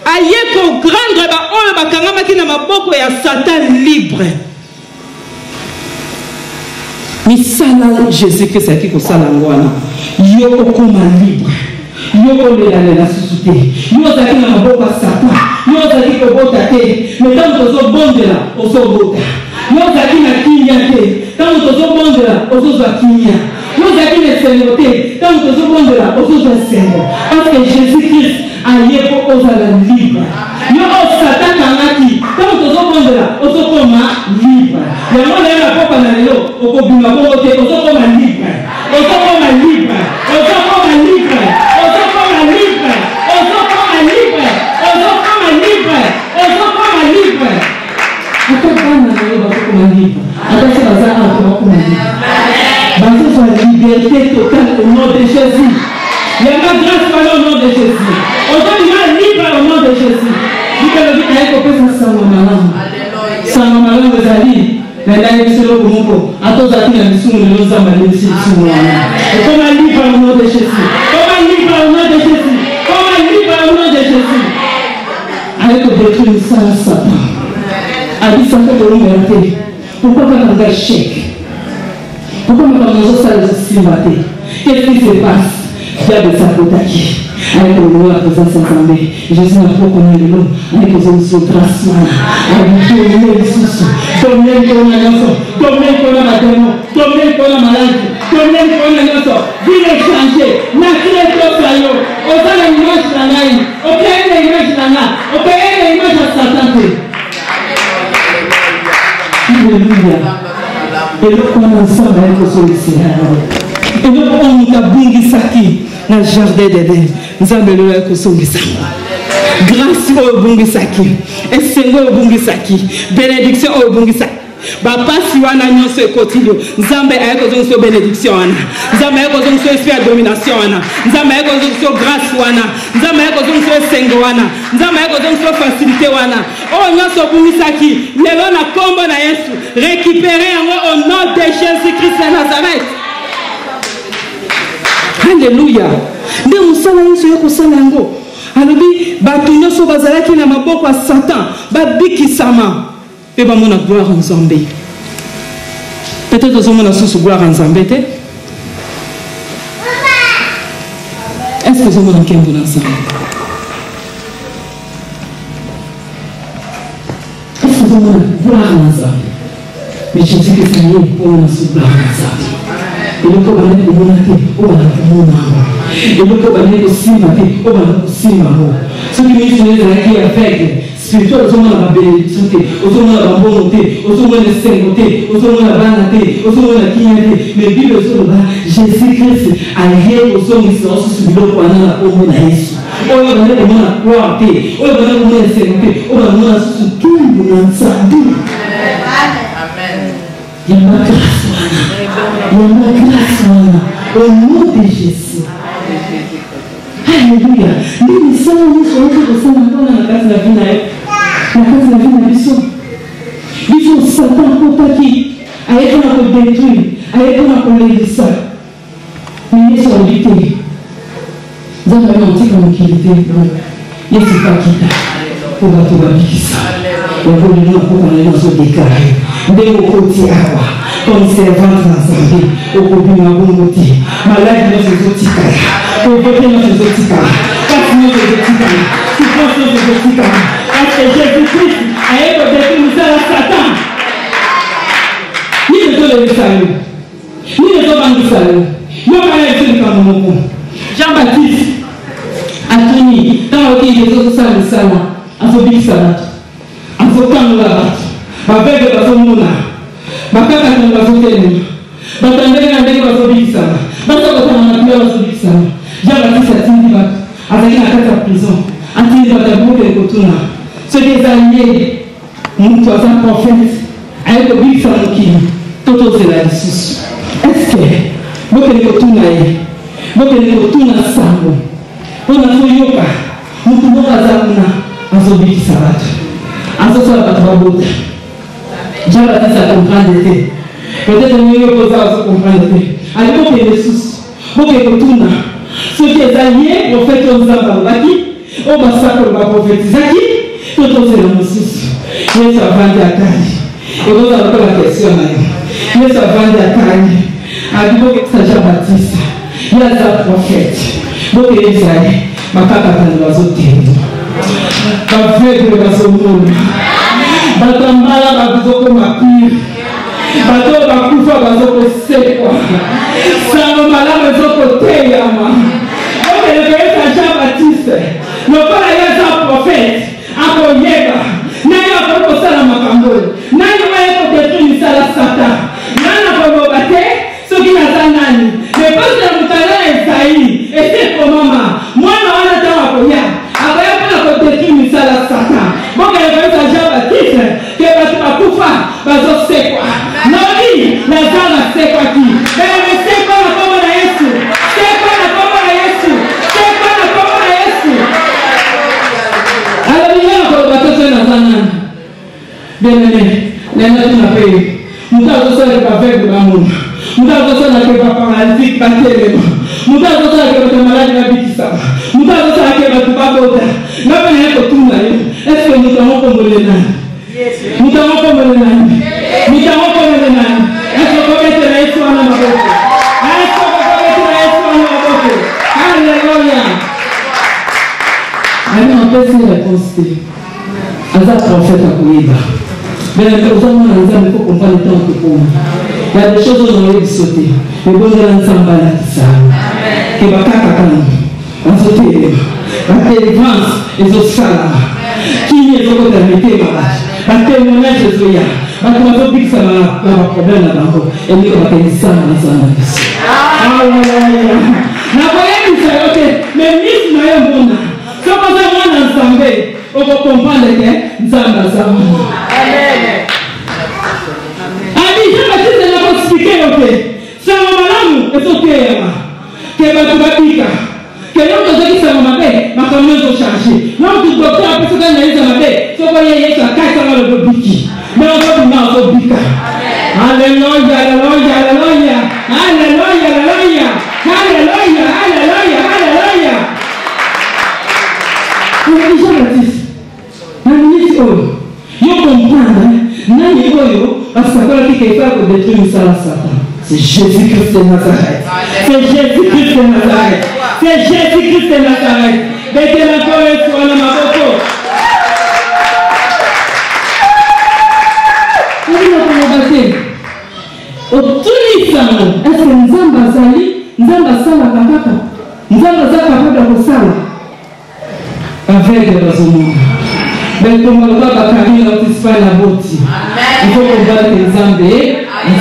Aye ko grandre ba o ba kangama ki na maboko ya Satan libre. Misala Jésus Christ a qui ko sala ngwana. Yo okoma libre. Yo kolela la société. Yo zaki na maboko ya Satan. Yo zaki ko bota te. Mais tant que zo bondela, ozo bota. Yo zaki na kinya te. Tant que zo bondela, ozo za kinya. Yo zaki na seigneur te. Tant que zo bondela, ozo za seigneur. Parce que Jésus Christ a yeko ozala libre. Yo Satan kanaki. Tant que zo bondela, ozo koma libre. Ya mona ya papa na lelo, okobima ko te, ozo koma libre. Ozo koma libre. Ozo koma libre. Ozo koma libre. Ozo koma libre. Ozo koma libre. Ozo koma libre. Atobana na yo koma libre. Atobana baza koma libre. Bazo sa liberté totale au nom de Jésus. Il y a la grâce au nom de Jésus. Ozo koma libre au nom de Jésus. Dites le vite avec opération sans maman. Sans maman de Zali. Mais là, il y a le mot. À tous à qui la mission de nos âmes, elle est ici. Comment libre au nom de Jésus. Comment libre au nom de Jésus. Comment libre au nom de Jésus. Avec le détruire ça, Satan. Avec ça, que l'on mérite. Pourquoi on a un chèque? Pourquoi on a un ça de maté? Qu'est-ce qui se passe? Il y a des sabotages. Avec le roi de sa assemblée, Jésus n'a pas connu le nom, avec les hommes sur grâce, avec tout le monde, dominer qu'on a l'enfant, dominer qu'on a la démon, dominer qu'on a malade, dominer qu'on a l'enfant, ville échanger, n'a-t-il pas fait, on a l'image de la naïe, on paye l'image de la naïe, on paye l'image de Satan. Alléluia. Et le qu'on a ensemble avec le sollicitaire. Et le qu'on a bungi saki. Na jardin d'Éden, nzambe lo yako songisaki. Grâce au bungisaki, esengo au bungisaki, bénédiction au bungisaki. Ba pasi wana nyonso ekotilio, nzambe ayako zonso bénédiction wana. Nzambe ayako zonso esprit de domination wana. Nzambe ayako zonso grâce wana. Nzambe ayako zonso esengo wana. Nzambe ayako zonso facilité wana. Oh nyonso bungisaki, lelo na kombo na Yesu, récupérer yango au nom de Jésus-Christ de Nazareth. Alléluia. Nde musala Yesu yako sala yango. alobi bato nyonso bazalaki na maboko ya Satan babikisama mpe bamona gloire ya Nzambe. Peut-être ozomona susu gloire ya Nzambe te. Est-ce que ozomona nkembo na Nzambe? Est-ce que ozomona gloire ya Nzambe? Mais je dis que ça y est pour nous gloire ya Nzambe. Et le corps va être monté, on va et le corps va être aussi maté, on va aussi maman. Ce qui me dit qui est avec spirituel, aux hommes la bénédiction, aux hommes la bonté, aux hommes la sainteté, aux hommes la vanité, aux hommes la quignité. Mais Bible sur le bas, Jésus-Christ a lié aux hommes qui sont sur le dos pendant la pauvre naïs. On va donner comment la gloire, on va donner comment la sainteté, on va donner sur tout le monde ensemble. Il y a ma grâce, il y a ma grâce, au nom de Jésus. Alléluia. Nous sommes dans la casa da vida, na casa da vida biso. Biso Satan kotaki, ayeko na ko détruire, ayeko na ko lelisa. Mais Yesu alite. Nzambe antika mokili te. Yesu pakita. Pour bato babikisa. Yakoli na ko kana na so déclarer. Ndenge okoti awa comme servante na Nzambe okobima bongo te. Maladi nyonso ezotikala. Pauvreté nyonso ezotikala. Kasi nyonso ezotikala. Souffrance nyonso ezotikala. Parce que Jésus-Christ aye kodétruire mosala Satan. Nini ezolelisa yo? Nini ezobangisa yo? Yo kala ezo likambo moko. Jean-Baptiste atuni ntango oki ezosala misala azobikisa bato azokangola bato bavege bazomona bakakatana bazotelema bato ndenge na ndenge bazobikisana bazokotana na kuya bazobikisana. Jean-Baptiste atindi bato azali na kati ya prison atindi bato abokele kotuna soki eza ye moto aza prophète aye kobikisa mokili to tozela lisusu. Eske bokele kotuna ye bokele kotuna sango mpona toyoka motu moko aza kuna azobikisa bato azosala bato babota. Jean-Baptiste a comprendre te. Peut-être que nous pouvons comprendre te. Allez, vous pouvez les sous. Vous pouvez retourner. Ce qui est allié, prophète Ozamba Baki, au massacre de la prophétisaki, tout le monde est dans le sous. Nous sommes vendus à Kali. Et vous avez encore la question. Nous sommes vendus à Kali. À vous que c'est Jean-Baptiste. Il y a un prophète. Vous pouvez les aller. Ma papa va nous autres. Ma frère va nous batambala bazoko mapire bato bakufa bazoko sekwa sango malamu ezoko teyama okelekeyesa Jean-Baptiste lokola ye aza prophète akoyeba nani akokosala makambo oyo nani oye kodétruire misala Satan nani akoloba te soki naza nani mepasi ya motala ya Esaïe esekomama mwana wana ntango akoya akoya mpona kodétruire misala Satan bokelekeyesa Jean-Baptiste ke bato bakufa bazosekwa noki nazala sekwaki eme sekwa na kombo na Yesu sekwa na kombo na Yesu sekwa na kombo na Yesu. Alobinga na koloba te soki naza nani bien-aimé nenda tunapeyi moto azosala ke baveugle bamona moto azosala ke baparalytique batelema moto azosala ke bato maladi babikisama moto azosala ke bato babota nga mpe naye kotuna yo estce moto yango kombole nani moto yango kombole nani moto yango kombole nani estce okobetela Yesu wana maboko estce okobetela Yesu wana maboko. Alleluya. Ami apesi réponse te aza prophète akoyeba mais ozomona Nzambe po comprendre tant que pour il y a des choses on aurait dû sauter mais bon Dieu Nzambe alakisa ke bakakaka bazotelema badelivrance ezosalama kini ezokota mitema batémoignage ezoya bato bazobikisana na baproblème na bango eloko bakelisana na zana biso. Alleluya. Nakoyebisa yo te mais misi na yo mbona soko oza mwana Nzambe okokomprendre ke Nzambe aza mwana. Ami Jean-Baptiste nakoexplike yo te sango malamu ezoteyama ke bato babika que l'homme de Dieu s'est mabe, ma famille est chargée. L'homme du docteur a pu se faire une mabe, ce qu'on y a, ça casse le biki. Mais on va vous mettre au bika. Alléluia, alléluia, alléluia, alléluia, alléluia, alléluia, alléluia, alléluia. pour détruire le Satan. C'est Jésus-Christ de Nazareth. C'est Jésus-Christ de Nazareth. C'est Jésus-Christ de Nazareth. Mettez la colère sur la maboko. Otulisano, est-ce que Nzamba Zali, Nzamba Sala Kakaka, Nzamba Zala Kakaka Kosala, avec les raisonnements. Mais comme on va Bakari, on n'anticipe pas la beauté. Il faut qu'on parle des Zambé, il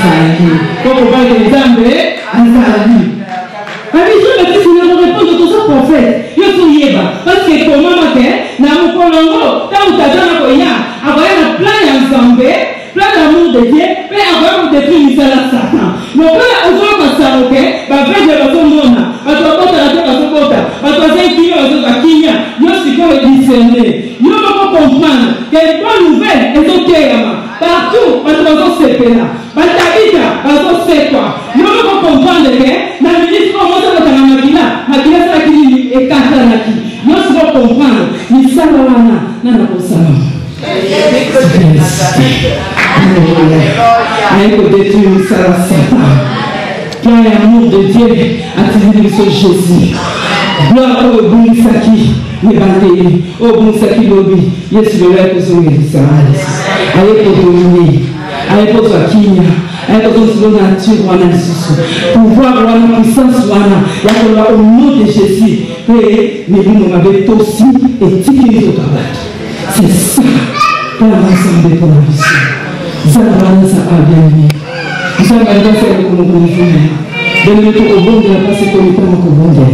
faut qu'on parle des Zambé, Ami, je me dis, nous répondons de tout ça prophète. Je suis Yeba. Parce que comment on fait, dans mon colongo, quand on t'a dit, on a plein d'Zambé. Plein d'amour de Dieu, mais avant de détruire la Satan. Donc là, on voit que ça, ok, bah, fait de la mona, à toi, à toi, qui est à Kenya, nous, c'est quoi le discerner. Nous, on va comprendre que les bonnes nouvelles, elles sont claires. Partout, on va se faire là. Batabita, on va se faire quoi. Nous, on va comprendre que, dans le ministre, on va se faire la Makila, c'est la qui est Katanaki. Nous, on va comprendre, mais ça, on a avec le détruire le Satan. Plein d'amour de Dieu à travers ce Jésus. Gloire au bon Saki, les bandés, au bon Saki Lobby, yes, le rêve que son Israël. Avec le dominer, avec votre Kenya, avec votre nature, on a pouvoir, on a puissance, on a au nom de Jésus. Et nous m'avons aussi et tiqué au travail. C'est ça. Pour l'ensemble pour la mission. Zambana ça a bien aimé. Zambana c'est le comment on fait. De le mettre au bon de la place comme il t'a au bon de là.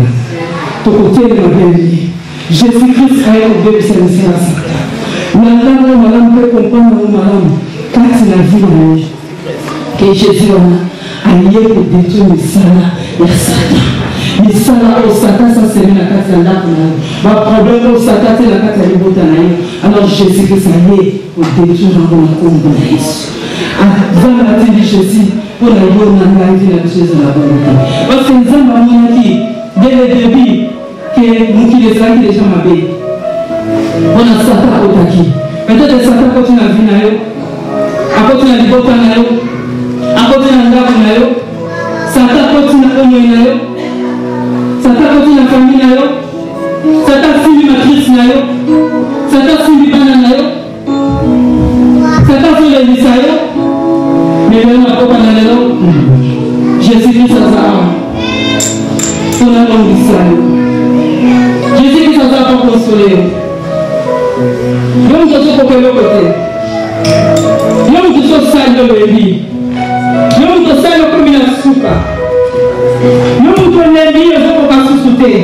Ton côté de ma bien aimé. Jésus-Christ a été au service à Satan. Madame peut comprendre madame quand il a vu que Jésus a lié pour détruire le Satan. Mais ça là au Satan ça c'est la carte de l'âme. Le problème au Satan c'est la carte de l'âme. Alors Jésus que ça y est pour détruire dans la combe de Jésus. Avant la vie de Jésus pour la bonne vie de la chose de la volonté. Parce que nous avons dit dès le début que nous qui les avons déjà m'appelé. On a Satan au taki. Peut-être que Satan continue à venir à continuer à vivre à continuer à vivre Satan continue à venir Satan continue la famille na yo. Satan suit matrice na yo. Satan suit banane na yo. Satan suit les misayo. Mais là on a pas banane là. Jésus-Christ ça ça. On a long misayo. Jésus-Christ ça ça pas consoler. Yo mto pour que le côté. Yo mto ça le baby. Yo mto ça le comme la soupa. Nous nous donnons les vies, nous ne pas sous-souter.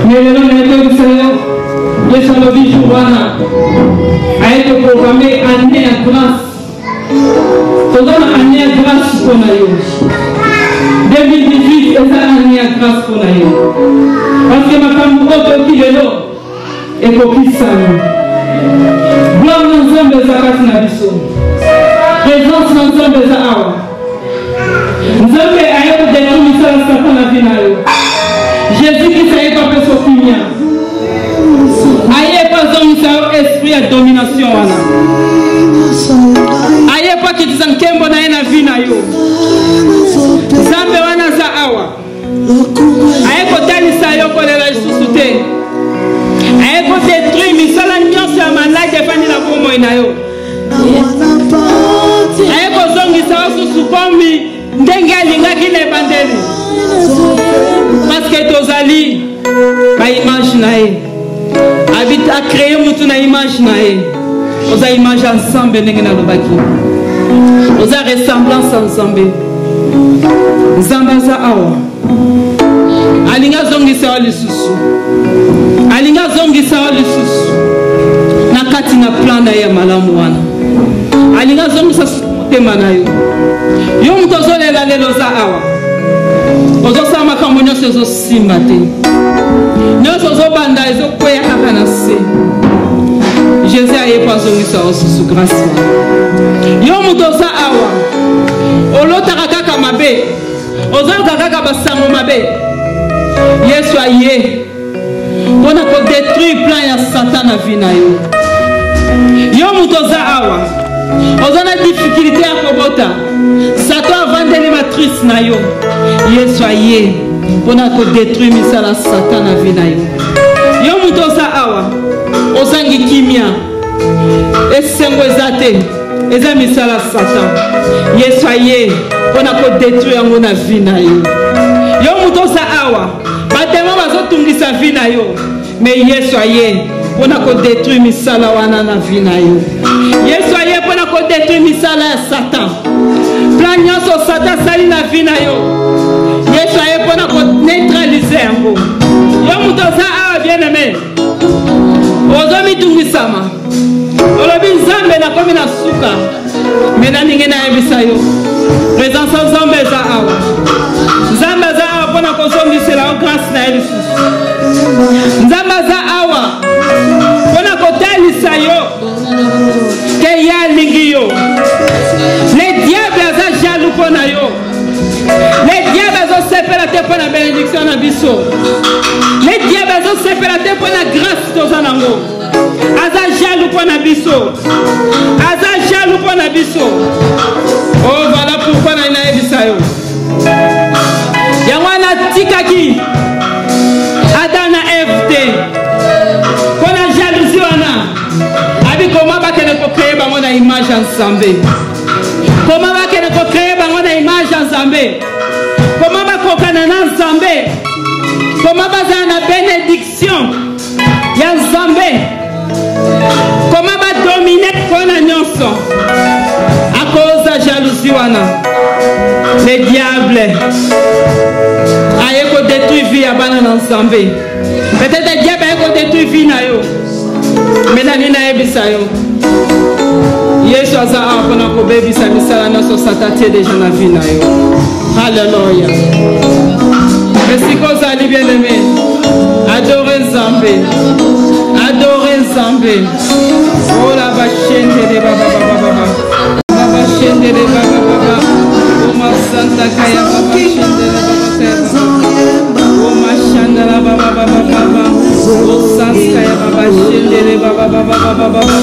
Mais le nom de Seigneur, de Salobi Jourana, a été programmé année à grâce. Tout année à grâce pour nous. 2018 est ça année à grâce pour nous. Parce que ma femme qui est là, et pour qui ça nous. Gloire ensemble de Zakat Nabiso. Présence ensemble de Zahawa. Nous avons fait un peu de tout ça dans la vie. Jésus-Christ a été appelé Sophia. Aïe pas un esprit à domination. Aïe pas qui disent que mon aïe na vie na yo. Zambe wana za awa. Aïe ko tani sa yo ko la susute. Aïe ko détruire misala nyonso ya malade fani la bomo ina yo. Aïe ko zongi sa susu komi. Ndenge alingaki na ebandeli parce que tozali ba image na ye habite a créer mutu na image na ye oza image ensemble ndenge na lobaki oza ressemblance ensemble nzambe aza awa alinga zongisa wa lisusu na kati na plan na ye malamu wana alinga zongisa motema na yo yo mutu ozolela lelo oza awa ozosala makambo nyonso ezosimba te nyonso ozobanda ezokweya kaka na se Jésus ayepa azongisa osusu grâce yo mutu oza awa olotaka kaka mabe ozoyoka kaka basango mabe Yesu aye mpona kodétruire plan ya Satan na vie na yo yo mutu oza awa Oza na difficulté à kobota. Satan avande les matrices na yo. Yesu aye. Pona ko détruire misala Satan na vie na yo. Yo muto oza awa. Ozangi kimia. Esengo ezate. Eza misala Satan. Yesu aye. Pona ko détruire ngo na vie na yo. Yo muto oza awa. Batema bazotungisa vie na yo. Mais Yesu aye. Pona ko détruire misala wana na vie na yo. Yesu aye pona ko détruire misala ya Satan. Plan nyonso Satan sali na vie na yo. Yesu aye pona ko neutraliser yango. Yo muto oza awa bien aimé. Ozo mitungisama. Olobi Nzambe na komi na suka. Mena ninge na yebisa yo. Présence Nzambe za awa. Nzambe za awa pona ko zongisela o grâce na Yesu. Nzambe za awa. Pona ko talisa yo. Ke ya lingi yo. Les diables za jaloux pona yo. Les diables ont séparé pour la bénédiction na biso. Les diables ont séparé pour la grâce tozanango. Aza jaloux pour na biso. Aza jaloux pour na biso. Oh voilà pourquoi na ina ebisa yo. Yangwana tikaki. Adana FT. Kona jalousie wana. Abi comment ba kene ko créer bango na image ensemble. Comment va qu'elle créer une image ensemble? Comment va qu'on ensemble? Comment va la bénédiction ensemble? Comment va dominer qu'on a nyonso? À cause de la jalousie wana. Les diables aye ko détruire vie à banana ensemble. Peut-être les diables aye ko détruire vie na yo. Mais nani na ebisa yo. Yesu aza apona ko baby sa misala na so satatie déjà na vie na yo. Alléluia. Merci qu'on s'allie bien aimé. Adorez Nzambe. Adorez Nzambe. Oh la bachende de baba baba baba. La bachende de baba baba. Oh ma santa kaya baba bachende de baba. Oh ma chanda la baba baba baba. Oh sans kaya baba bachende de baba baba baba baba.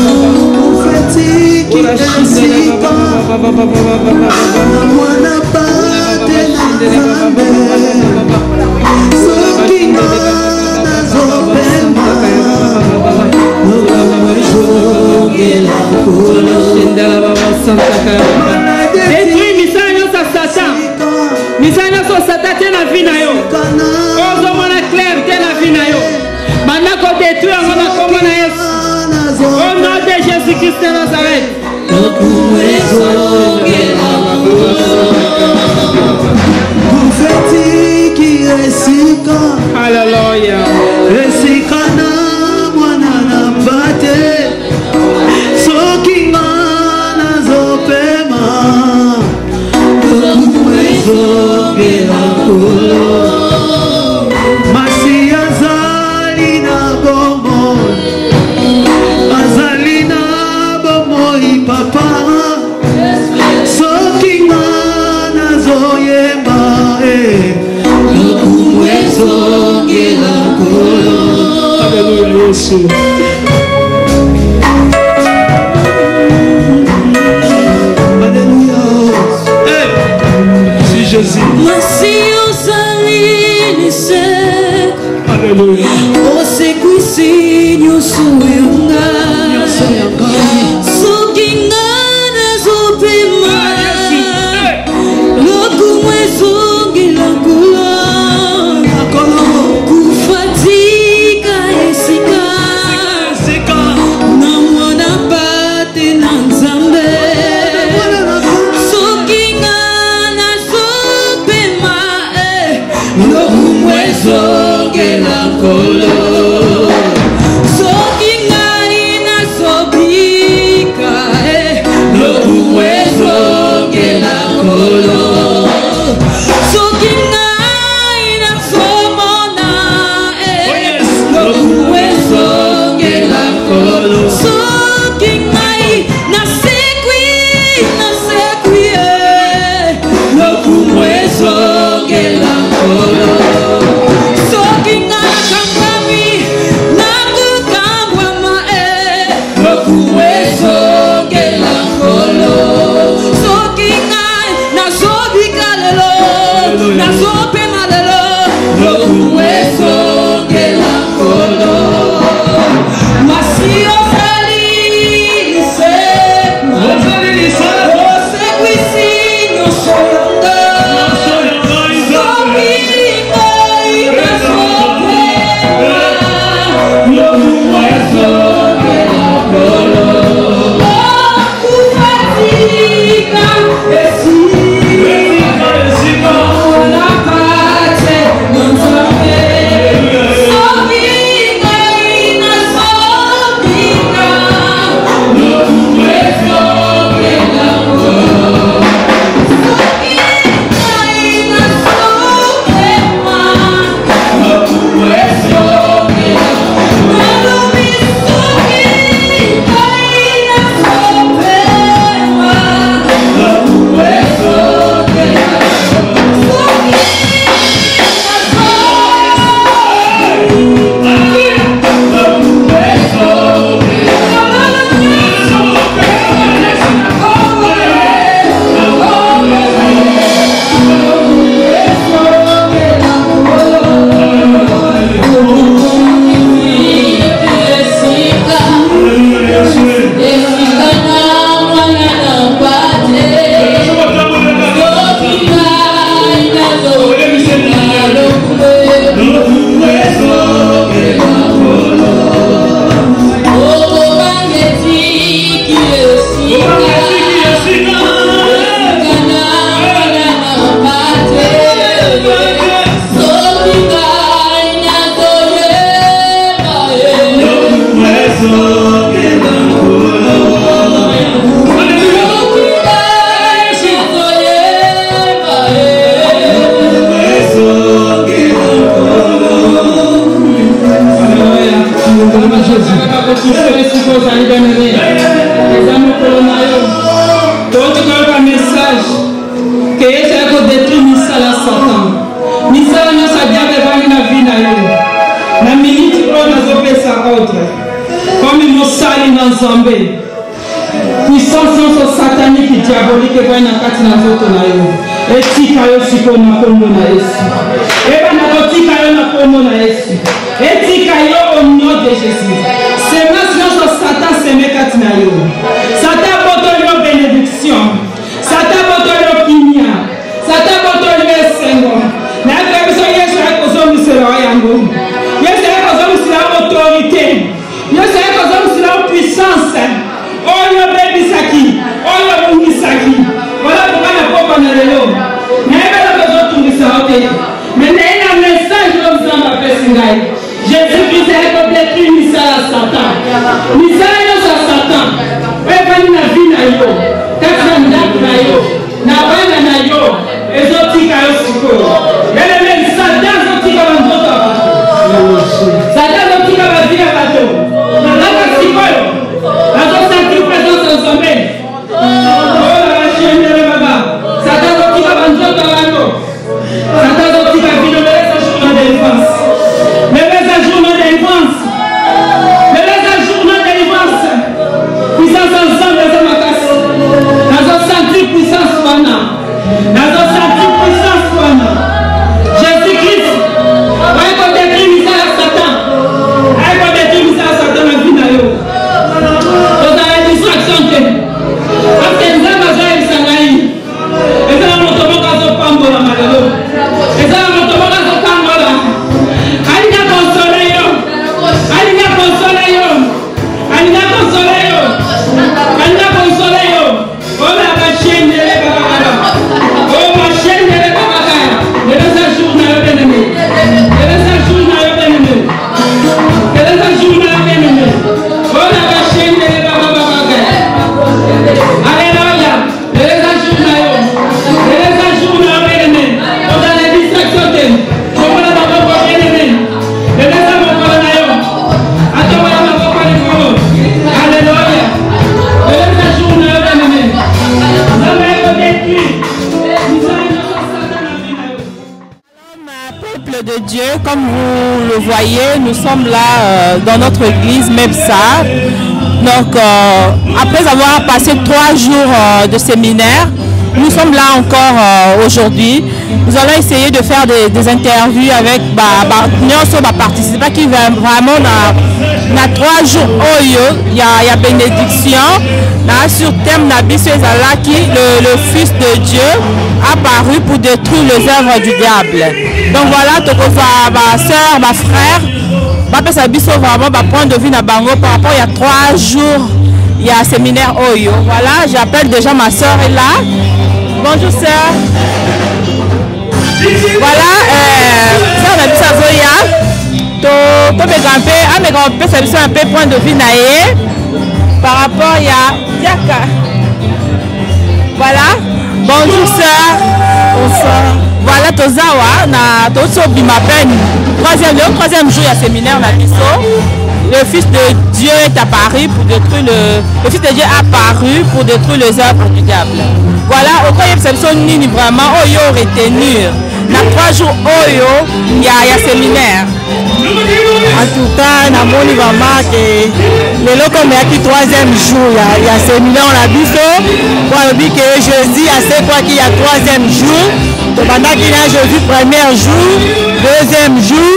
Détruis misanya sa Satan. Misanya so Satan tena vina yo. Ozo mona clair tena vina yo. Manako détruire ngona kombo na Yesu. Au nom de Jésus-Christ de Nazareth. Alléluia. Si Jésus. Alléluia. Soking Zambé. Puissance satanique et diabolique et na kati na zoto na yo. Etika yo siko na kombo na Yesu. Eba na kotika yo na kombo na Yesu. Etika yo au nom de Jésus. Semence Satan seme kati na yo. Satan botoli yo bénédiction. Satan botoli yo kinya. Satan botoli yo sengo. Na kwa biso Yesu akozo miselo yango. Yesu akozo miselo autorité. Yesu akozo miselo puissance. Oyo baby saki, oyo bungi saki. Voilà pourquoi na poko na lelo. Na eba la besoin tungisa hote. Mais na ina message lo mzamba pesi ngai. Jésus-Christ a complété misala Satan. Misala yo sa Satan. Eba ni na vie na yo. Kati na ndaku na yo. Na bana na yo. Ezotika yo siko. Ele men Satan zotika bandoto abato. Satan zotika bazia bato. Na laka siko yo. de Dieu, comme vous le voyez, nous sommes là dans notre église MEPSA. Donc, après avoir passé 3 jours de séminaire, nous sommes là encore aujourd'hui. Nous allons essayer de faire des interviews avec nos participants qui vraiment na 3 jours. Il y a bénédiction. Sur thème le Fils de Dieu apparu pour détruire les œuvres du diable. Donc voilà, ma soeur, ma frère, vraiment point de vue na bango par rapport il y a 3 jours. Il y a un séminaire Oyo. Voilà, j'appelle déjà ma soeur est là. Bonjour sœur. Voilà, sœur Nabisa Zoya. To un peu point de vue naé par rapport il y a Diaka. Voilà. Bonjour sœur. Bonsoir. Voilà Tozawa na Toso Bimapen. Troisième jour il y a séminaire Nabiso. Le Fils de Dieu est apparu pour détruire le Fils de Dieu est apparu pour détruire les œuvres du diable. Voilà, au cas où il vraiment Oyo retenir. Dans 3 jours Oyo, il y a séminaire. En tout cas, on a vraiment que le loco est qui 3e jour, il y a séminaire on a vu pour dire que Jésus a c'est quoi qu'il y a 3e jour. Pendant qu'il y a Jésus 1er jour, 2e jour,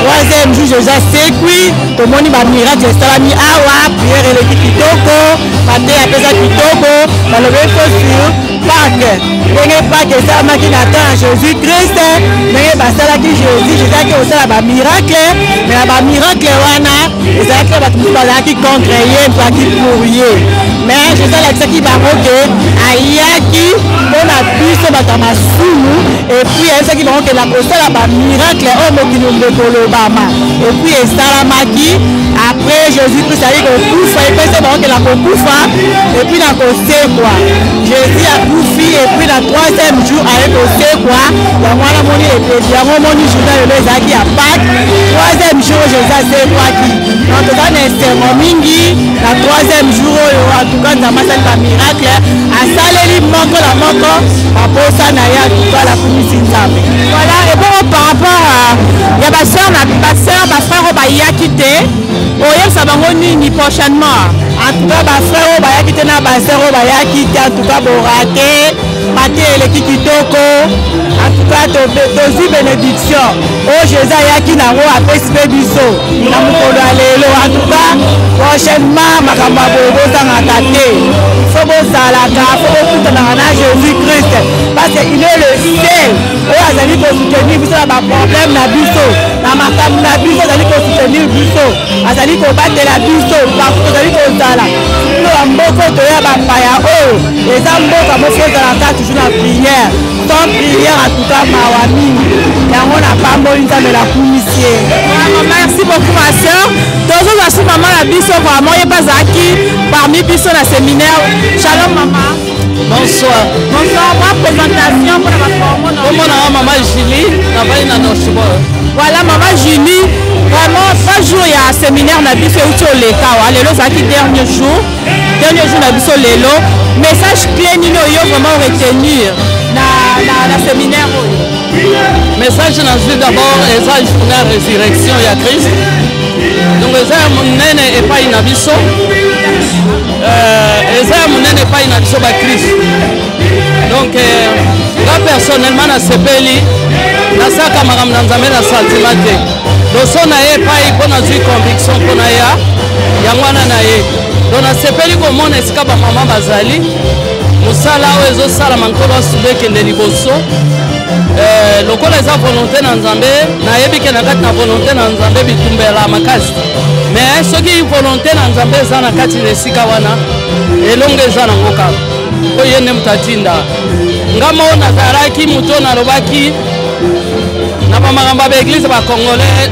3e jour, Jésus a c'est quoi. Tout le monde va miracle, c'est la mi awa, prière et le kitoko, matin après ça kitoko, dans le même sur Pâques. N'est pas que ça m'a qui attend Jésus-Christ, mais ça là qui Jésus a que ça va miracle, mais la miracle wana, et ça que va tout le qui contre rien, qui pourrier. Mais je sais là qui va moquer, ayaki, on a pu se battre ma soumou, et puis elle sait qui va que la posta là miracle, on me dit nous le Obama, et puis et ça là après Jésus-Christ a dit qu'on couffe, et puis c'est bon que la couffe, et puis la couffe quoi. Jésus a couffe, et puis la 3e jour avec couffe quoi. Il y a moi la monnaie, et puis il y a mon journal de l'Ezaki à Pâques. 3e jour Jésus a c'est quoi qui. Donc dans un serment mingi, la 3e jour, en tout cas dans ma salle de miracle, à Saleli manque la manque, à Posa Naya, tout cas la commission. Voilà, et bon par rapport à. Il y a ma soeur, ma frère, qui était. Oye, ça va revenir prochainement. En tout cas, ma frère, bayaki te na ba sœur, bayaki te en tout cas borate, pate eleki kitoko. En tout cas, tozi bénédiction. Oh Jésus ayaki nango apesi pe biso. Na mukolo alelo. En tout cas, prochainement makambo bozangaka te. Faut bozalaka, faut bokutana na Jésus-Christ parce qu'il est le seul. Oh azali ko soutenir biso na ba problème na biso. Na makambo na biso azali ko soutenir biso. Azali ko batela biso, azali ko zala. Nous mboko to ya ba paya oh. Les amboka moko zalaka toujours na prière. Sans prière en tout cas mawami. Yango na pambo nzambe la kumisie. Merci beaucoup ma soeur. Toujours à ce moment la biso vraiment il pas zaki parmi biso na séminaire. Shalom maman. Bonsoir. Bonsoir. Ma présentation pour la formation. Comment on a maman Julie, na bali na noshbo. Voilà maman Julie. Vraiment 3 jours il y a un séminaire na biso uti oleka. Alelo zaki dernier jour na biso lelo. Message clé nino yo vraiment retenir na séminaire. Message na suis d'abord eza journée résurrection ya Christ. Donc eza monene epai na biso. Eza monene epai na biso ba Christ. Donc moi personnellement na sepeli na saka makambo na nzambe na sentiment te. Doso na ye epai mpona zwi conviction mpona ya yangwana na ye. Donc na sepeli komona esika ba mama bazali mosala oyo ezosalama nkolo asube ekende liboso. Lokola eza volonté na nzambe nayebi ke na kati na volonté na nzambe bitumbela makasi mais soki volonté na nzambe eza na kati na esika wana elongo eza nango kaka oyo ye nde moto atinda nga mo nazalaki moto nalobaki na bamakambo ya baeglise bacongolais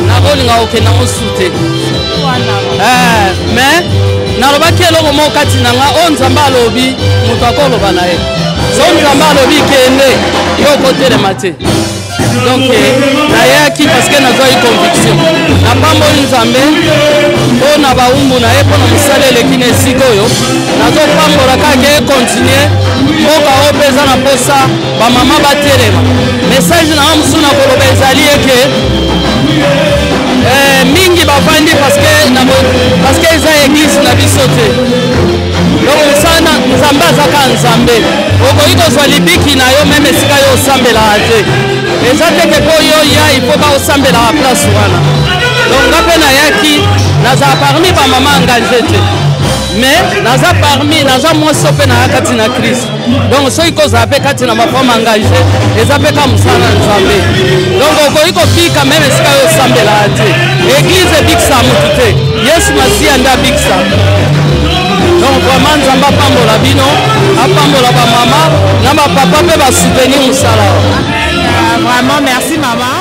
nakolinga kokenda ngo su te mais nalobaki eloko moko kati na nga oyo nzambe alobi moto akoloba na ye so nzambe alobi kende yo kotelema te donc nayaki parce que nazwaki conviction napamboli nzambe mpona baumbu na ye mpona mosala eleki na esika oyo nazopambola kaka ekontinue mboka oyo mpe eza na mposa bamama batelema message nanga mosusu na koloba ezali eke mingi bavandi parce que eza église na biso te donc osana nzambe azaka nzambe okoki kozwa libiki na yo meme esika yo osambelaka te eza teke mpo yo ya ifoka osambelaka place wana donc nga mpe nayaki nazala parmi bamama engage te mais naza mwasi mpe naya kati na Christ donc soki kozala mpe kati na bafame engage eza mpe ka mosala na nzambe donc okoki kofika meme esika yo osambelaka te église ebikisa motu te yesu masiya nde abikisa donc vraiment nzambe apambola bino apambola bamama na bapapa mpe basoutenir mosala vraiment merci maman.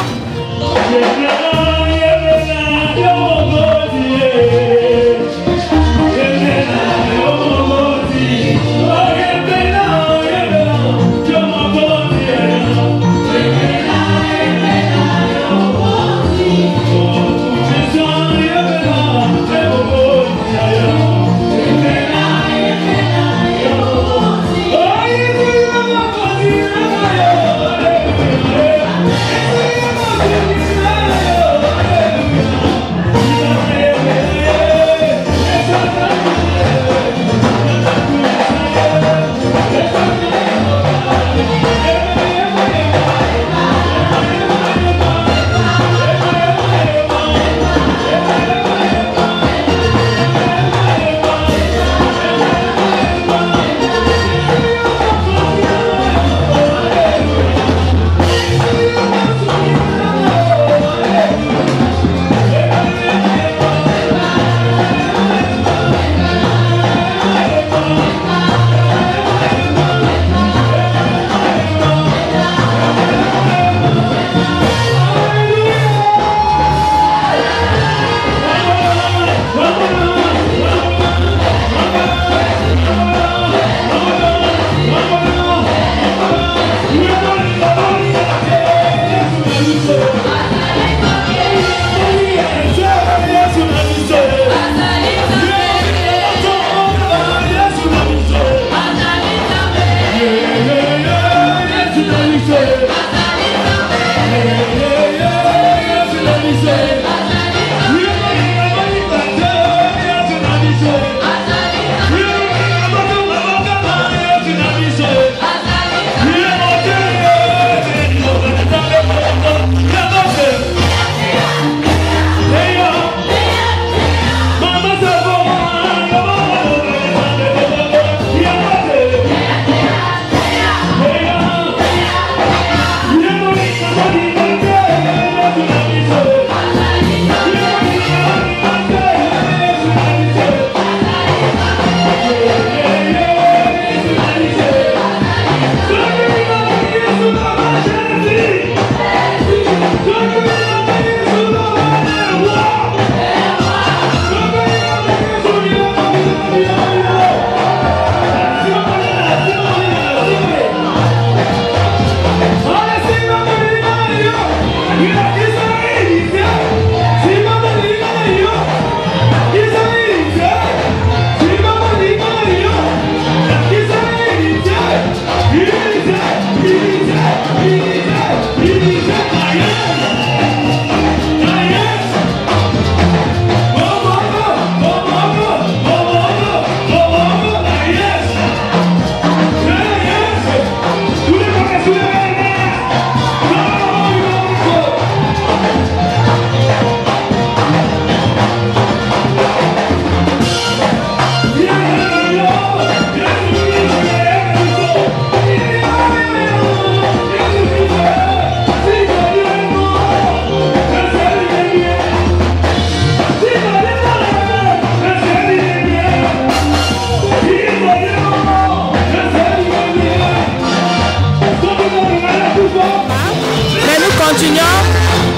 continuons.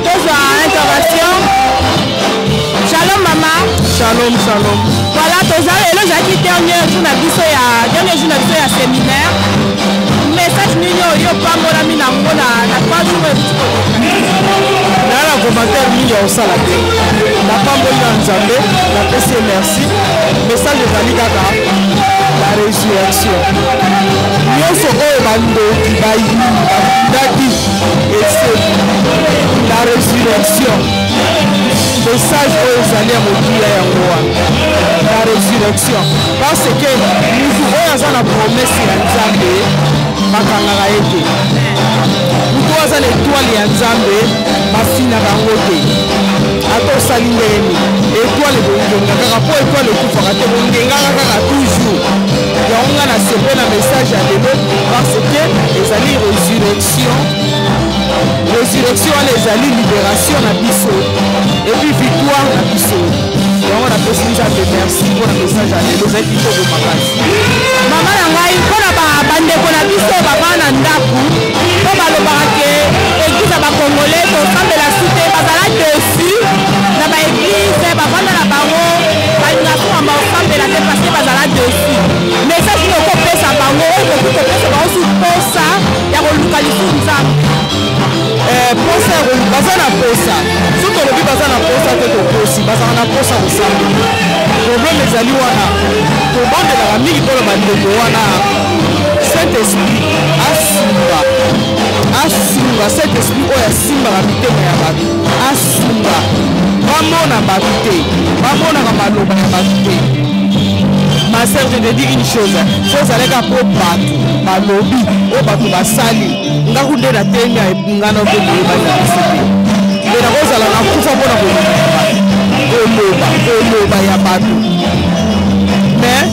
D'autres interventions. Shalom maman. Shalom, shalom. Voilà, et là j'ai dit dernier jour de la séminaire. Message mignon, il y a pas mon ami dans 3 jours. Dans la commentaire, il y a aussi la paix. La femme de Nzambe, la paix c'est merci. Message de Zalikaka, la résurrection. Nous sommes bando qui et c'est la résurrection. Message aux années la résurrection. Parce que nous avons la promesse de Nzambe, makangaka ete. Nous avons l'étoile de Nzambe, mafina kangote. Ato salindeni. Étoile de Nzambe, pour étoile de Koufakate, on toujours. On a un message à l'élo parce que les alliés résurrection, les alliés libération à Bissau et puis victoire à Bissau. On a besoin de merci pour le message à l'élo. Vous êtes plutôt de maman Nangaï, pour la bande de la Bissau, papa Nandaku, pour le baraquet, église à Congolais, au centre de la cité, pas à la dessus, dans l'église, papa dans la barreau, pas une nation en ensemble de la tête parce que pas à la dessus. Mais ça, je ne peux pas ça, bango, je peux pas ça, bango, pour ça, il y a un localisé une femme. Pour ça, bazana pour ça. Surtout le bazana pour ça, c'est aussi, bazana pour ça aussi. Problème les alliés wana. Problème de la famille pour le bandeko wana. Saint-Esprit, Asimba, Saint-Esprit, oya simba la mité ya batu. Asimba. Bamona batute. Bamona kamaloba ya batute. Ma sœur, je te dis une chose. Faut aller pour battu. Ma lobby, au battu basali. Nga kunde na tenya ngana ko ba ya sipi. Bena koza la kufa bona ko ba ya battu. Mais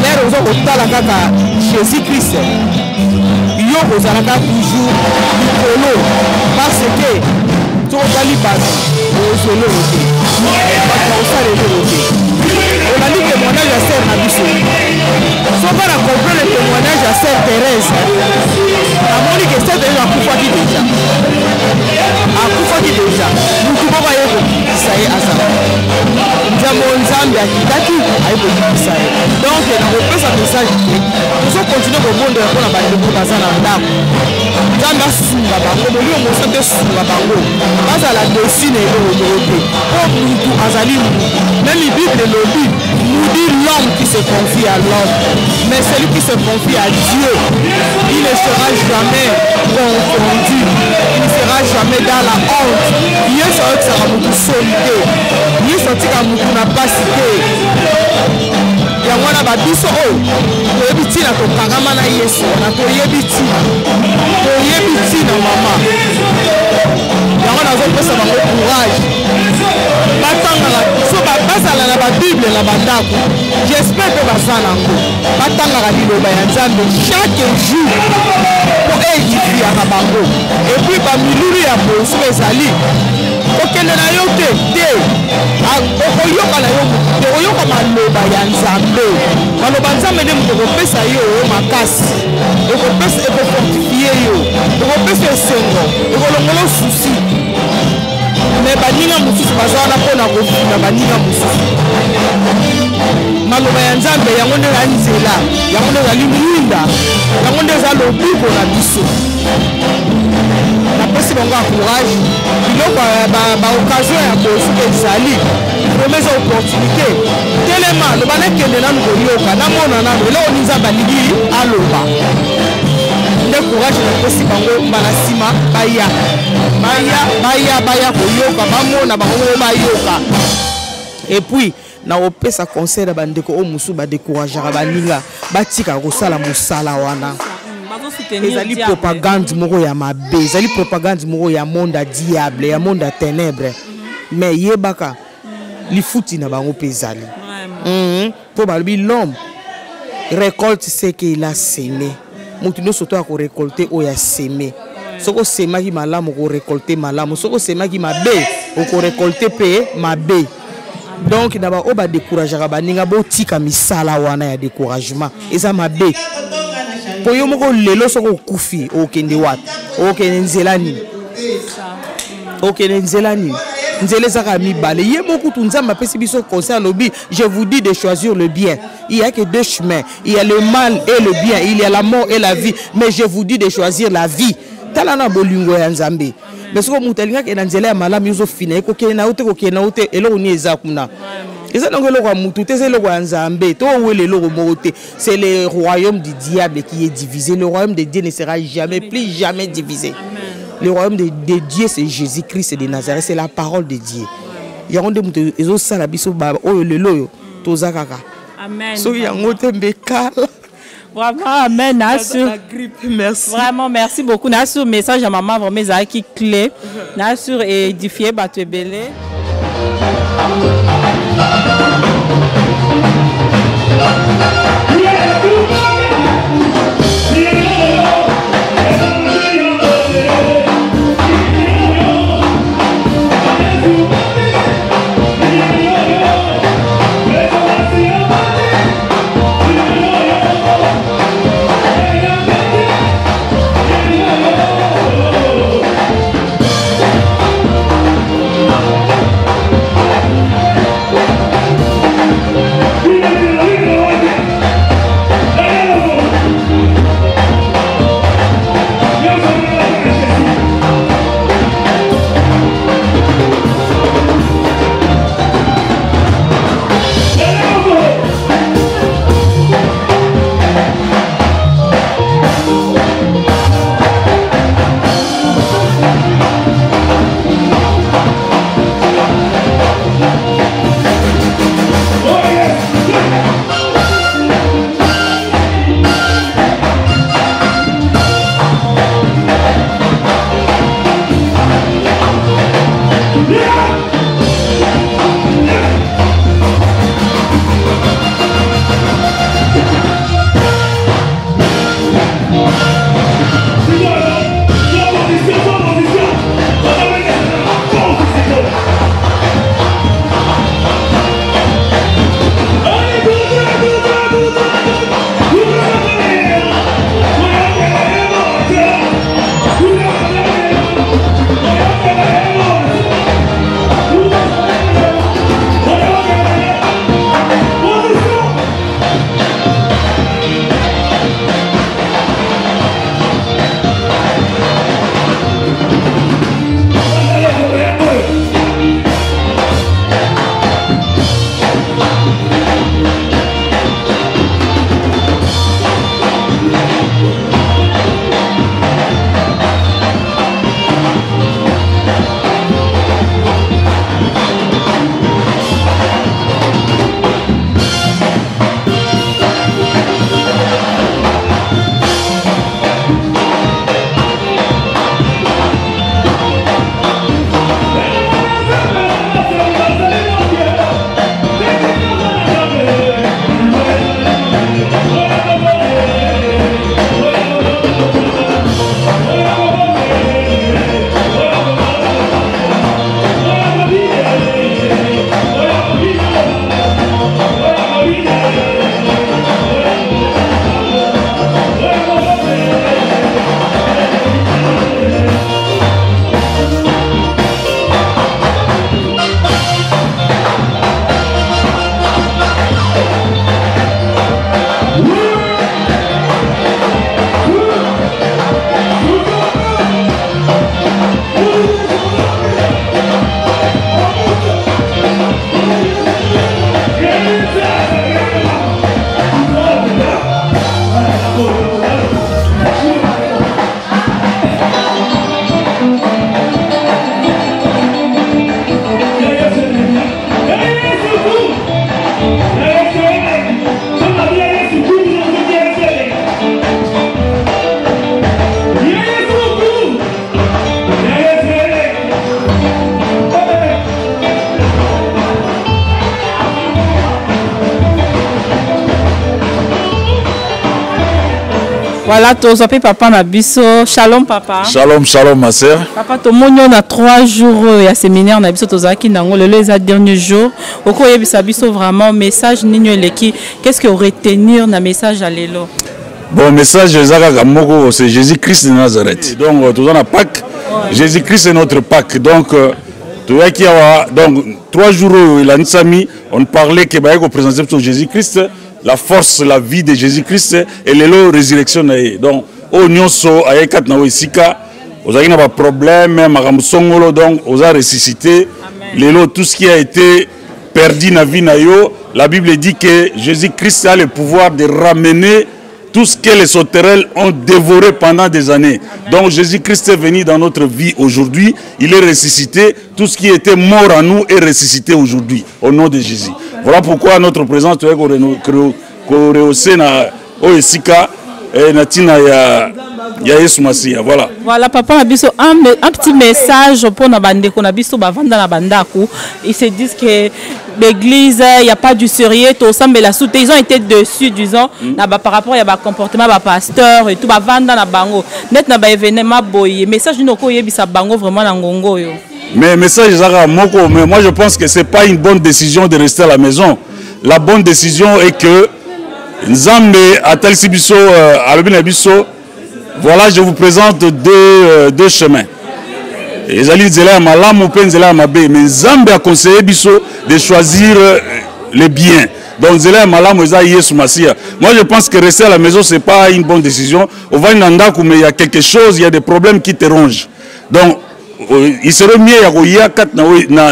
l'air aux autres tala kaka Jésus Christ. Yo kozalaka toujours likolo parce que to bali basi ozolo ote. Ba ko sale ote. On a dit que témoignage à Sœur Nabiso. Sans pas comprendre le témoignage à Sœur Thérèse. La Monique est Sœur Thérèse a coupé déjà. Nous pouvons pas y aller. Ça y est, à ça. Nous avons un Zambie à Kitaki. Donc, on a repris ce message. Nous allons continuer au monde de la bataille de Bazana. Zambie a Sunga Bango. Nous avons montré Sunga Bango. Bas à la dessus et l'autorité. Pour nous, Azali, même la Bible de l'Obi nous dit l'homme qui se confie à l'homme. Mais celui qui se confie à Dieu, il ne sera jamais confondu. Il ne sera jamais dans la honte. Il est sorti à beaucoup solide. Il est sorti à beaucoup n'a pas cité. Il y a un babiso oh, yebiti na tokangama na Yesu, na toyebiti na mama. Il y a un pesa bango courage. Batanga la so basala na ba Bible na bandako. J'espère que basala ngo. Batanga la liloba ya Nzambe chaque jour pour édifier à bango. Et puis ba milulu ya boso ezali. Okende na yo te. Okoyoka na yo. Okoyoka maloba ya Nzambe. Maloba Nzambe nde muto kopesa yo makasi. Ekopesa ekofortifier yo. Ekopesa esengo. Ekolongola susi. Mais baninga mususu bazana pona kofuna baninga mususu. Maloba ya Nzambe yango nde la nzela. Yango nde la limunda. Yango nde za lobiko na biso. Napesi bango courage. Biloko ba occasion ya bosu ezali. Promesse opportunité. Telema loba na kende na ngoyoka na mona na lo niza baligi aloba. Nde courage na pesi bango mbala sima baya koyoka bamona bango bayoka. Et puis na opesa conseil bandeko o musu ba décourager baninga batika kosala musala wana. Ezali propagande moko ya mabe, ezali propagande moko ya monde à diable, ya monde à ténèbres. Mais yebaka li futi na bango pezali. Pour balbi l'homme récolte ce qu'il a semé. Mutuno soto a ko récolter o ya semé. Soko sema ki malamu ko récolter malamu, soko sema ki mabe o ko récolter pe mabe. Donc d'abord on va décourager baninga botika misala wana ya découragement. Eza mabe. Pour yo moko lelo soko kufi o kende wat. O kende nzelani. Ok, Nzelani. Nzele Zara Mibale. Il y a beaucoup de gens qui ont conseil lobby. Je vous dis de choisir le bien. Il n'y a que deux chemins. Il y a le mal et le bien. Il y a la mort et la vie. Mais je vous dis de choisir la vie. Talana bolingo ya Nzambe. Mais ce que vous avez dit, c'est que Nzela Malam Yuzo Fine. Kokena ote kokena ote. Et là on y est zakuna. Et ça donc le roi Moutou, c'est le roi Nzambe. Toi où est le roi Moté? C'est le royaume du diable qui est divisé. Le royaume de Dieu ne sera jamais, plus jamais divisé. Le royaume de Dieu, c'est Jésus-Christ de Nazareth, c'est la parole de Dieu. Il y a des gens qui Vraiment, amen. Merci. Vraiment, merci beaucoup. Nassur, message à maman, vraiment, qui clé. Nassur, édifié, battu belé. Voilà, Tozopi papa Nabiso. Shalom papa. Shalom, shalom ma sœur. Papa, tout le monde a 3 jours il y a séminaire Nabiso Tozaki Nango le dernier jour. Au cours de Sabiso vraiment message Nino Leki. Qu'est-ce que retenir na message à l'élo? Bon message Zaka Gamoko c'est Jésus-Christ de Nazareth. Donc tout dans la Pâques Jésus-Christ est notre Pâques. Donc, donc 3 jours, on parlait que vous présentez sur Jésus-Christ, la force, la vie de Jésus-Christ et la résurrection. Donc, au nyonso, ayekat na oisika, vous avez un problème, donc vous avez ressuscité. Tout ce qui a été perdu dans la vie, la Bible dit que Jésus-Christ a le pouvoir de ramener tout ce que les sauterelles ont dévoré pendant des années. Donc Jésus-Christ est venu dans notre vie aujourd'hui. Il est ressuscité. Tout ce qui était mort en nous est ressuscité aujourd'hui. Au nom de Jésus. Voilà pourquoi notre présence est rehaussée na Oesika et Natina ya Yesu Masia. Voilà. Voilà, papa Nabiso, un petit message pour Nabandeko Nabiso Bavanda Nabandaku. Ils se disent que l'église, il n'y a pas du sérieux, tout ça, mais la soute, ils ont été dessus, disons, par rapport à comportement de pasteur et tout, Bavanda Nabango. Net Naba événement boy. Message Noko Yebisa Bango vraiment Nangongo. Mais message Moko, mais moi je pense que ce n'est pas une bonne décision de rester à la maison. La bonne décision est que Nzambe Atalisibiso, Alobinabiso, voilà, je vous présente deux chemins. Ezali Nzela Malam ou Nzela Mabe. Mais Nzambe a conseillé Biso de choisir le bien. Donc Nzela Malam ou Yesu Masia. Moi je pense que rester à la maison, ce n'est pas une bonne décision. On va Nandaku, mais il y a quelque chose, il y a des problèmes qui te rongent. Donc il serait mieux qu'il y ait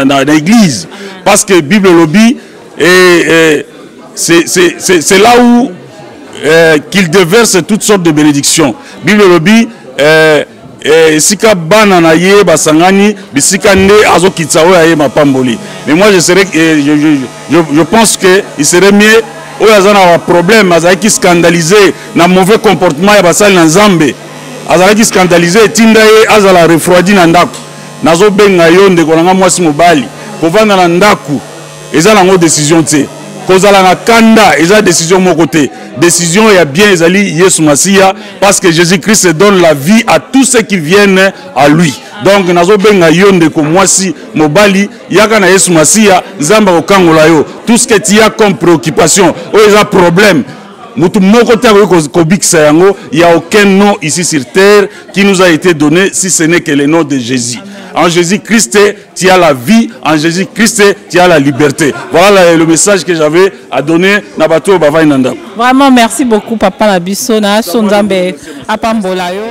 dans l'église. Parce que la Bible lobby, c'est là où qu'il déverse toutes sortes de bénédictions. Bible lobby, sika bana na ye basangani bisika nde azokitsawe aye mapamboli. Mais moi je pense que il serait mieux o yazana un problème azaki scandalisé na mauvais comportement ya basali na Nzambe. Azaki scandalisé tinda ye azala refroidi na ndaku. Nazo benga yo ndeko nanga mwasi mobali. Kovanda na ndaku ezala ngo décision te. Kozala na kanda, eza décision mon côté. Décision ya bien ezali Yesu Masia parce que Jésus-Christ donne la vie à tous ceux qui viennent à lui. Donc nazo benga yonde ko mwasi mobali yaka na Yesu Masia nzamba okangola yo. Tout ce que tu as comme préoccupation, ou eza problème. Mutu moko ta ko bikisa yango, il y a aucun nom ici sur terre qui nous a été donné si ce n'est que le nom de Jésus. En Jésus-Christ, tu as la vie. En Jésus-Christ, tu as la liberté. Voilà le message que j'avais à donner. Vraiment, merci beaucoup, Papa Nabiso. Na Sonzambe Apambolayo.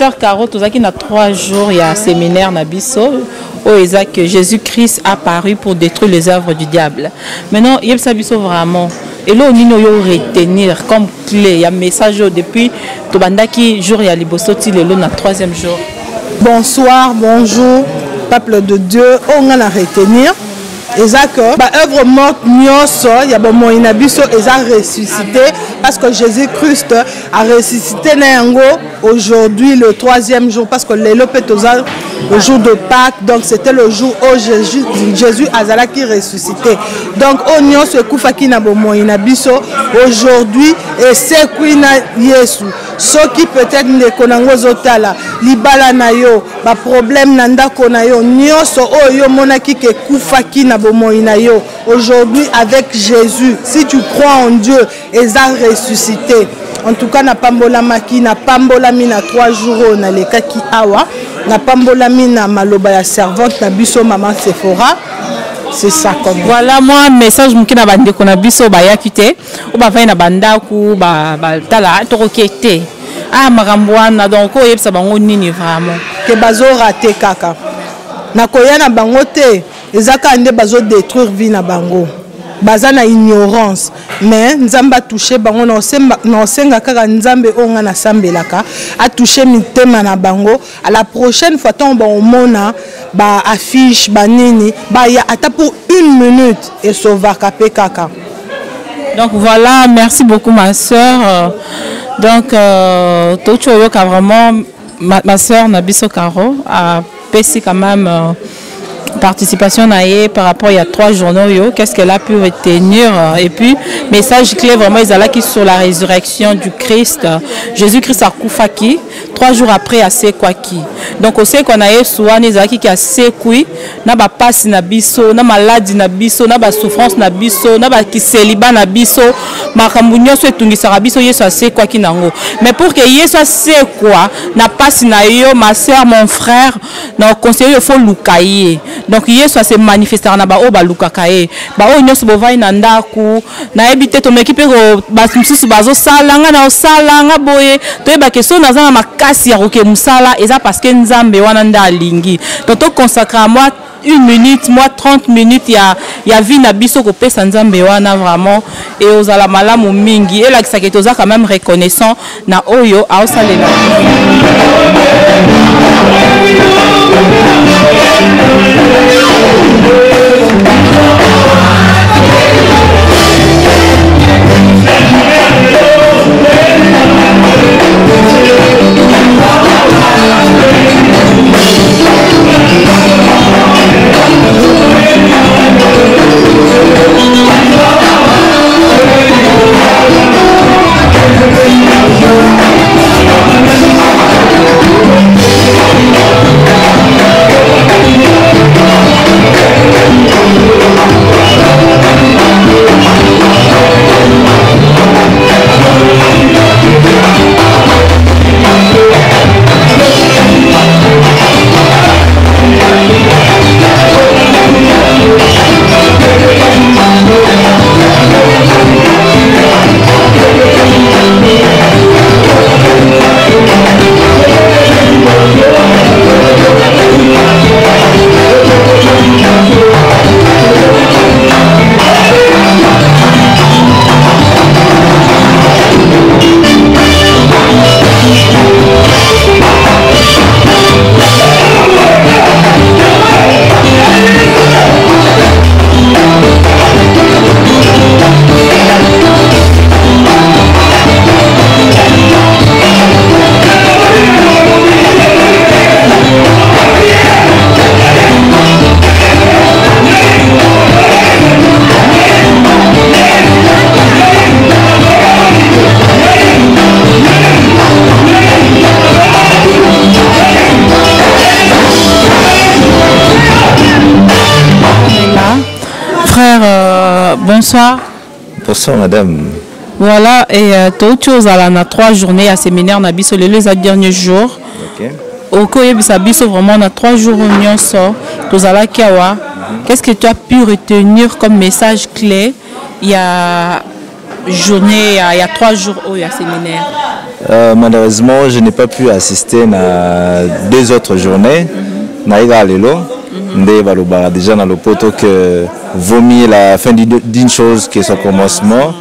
Sœur Caro, tout ça qui a 3 jours, il y a un séminaire Nabiso où que Jésus-Christ a apparu pour détruire les œuvres du diable. Maintenant, il y a ça vraiment. Et là, on a retenir comme clé, il y a un message depuis Tobandaki, jour il y a Libosoti, le 3e jour. Bonsoir, bonjour, peuple de Dieu. On a retenir. Et ça que l'œuvre morte, il y a bon inabiso et ça ressuscité parce que Jésus-Christ a ressuscité aujourd'hui le 3e jour parce que le jour de Pâques, donc c'était le jour où Jésus a qui ressuscité. Donc on se koufaki na bon inabiso aujourd'hui et c'est Queen Yesu. Ce qui peut-être ne konango zotala libala na yo ba problème nanda konayo nyoso oyo monaki ke koufaki na aujourd'hui avec Jésus, si tu crois en Dieu, ils ont ressuscité. En tout cas, na pambola maki, na pambola mina 3 jours, na le kaki awa, na pambola mina maloba ya servante na biso maman Sephora. C'est ça comme voilà moi message mki na bande ko na biso ba yakite ou ba vai na banda ku ba tala to rokete. Ah maramboana donc o yebsa bango nini vraiment que bazo raté kaka. Na koyana bango te. Ezaka ande bazo détruire vie na bango. Baza na ignorance. Mais nzamba touché bango na senga kaka nzambe onga na sambelaka a touché mitema na bango. À la prochaine fois ton ba omona ba affiche ba nini ba ya ata pour 1 minute et sauver kapé kaka. Donc voilà, merci beaucoup ma sœur. Donc Tocho Yoka vraiment ma sœur Nabiso Caro a passé quand même participation par rapport à il y a 3 journaux, qu'est-ce qu'elle a pu retenir et puis message clé vraiment ils allaient qui sur la résurrection du Christ. Jésus-Christ a koufaki 3 jours après à sekwaki. Donc on sait qu'on a eu souvent les aki qui a sekui na ba passe na biso na maladie na biso na ba souffrance na biso na ba kiseliba na biso makambunyo so etungisa biso Yesu a sekwaki nango. Mais pour que Yesu a sekwa na passe na yo ma sœur mon frère na conseiller il faut lukaye. Donc Yesu a se manifester na ba o ba lukakaye ba o nyoso bovai na ndaku na ebite to mekipe ko ba msusu bazo salanga na osalanga boye to eba ke so naza na makasi ya roke musala eza parce que nzambe wana nda lingi donc to consacrer à moi 1 minute moi 30 minutes ya vie na biso ko pesa nzambe wana vraiment et ozala malamu mingi et la kisake toza quand même reconnaissant na oyo a osalela. Bonsoir. Bonsoir madame. Voilà, et toute chose à la 3 journées à séminaire na biso les derniers jours. OK. Au cours de biso vraiment on a 3 jours réunion sort. Tozala kiawa. Qu'est-ce que tu as pu retenir comme message clé? Il y a journée, il y a 3 jours où il y a séminaire? Malheureusement, je n'ai pas pu assister à 2 autres journées. Naïga Lelo, déjà dans le poteau que vaut mieux la fin d'une chose que son commencement.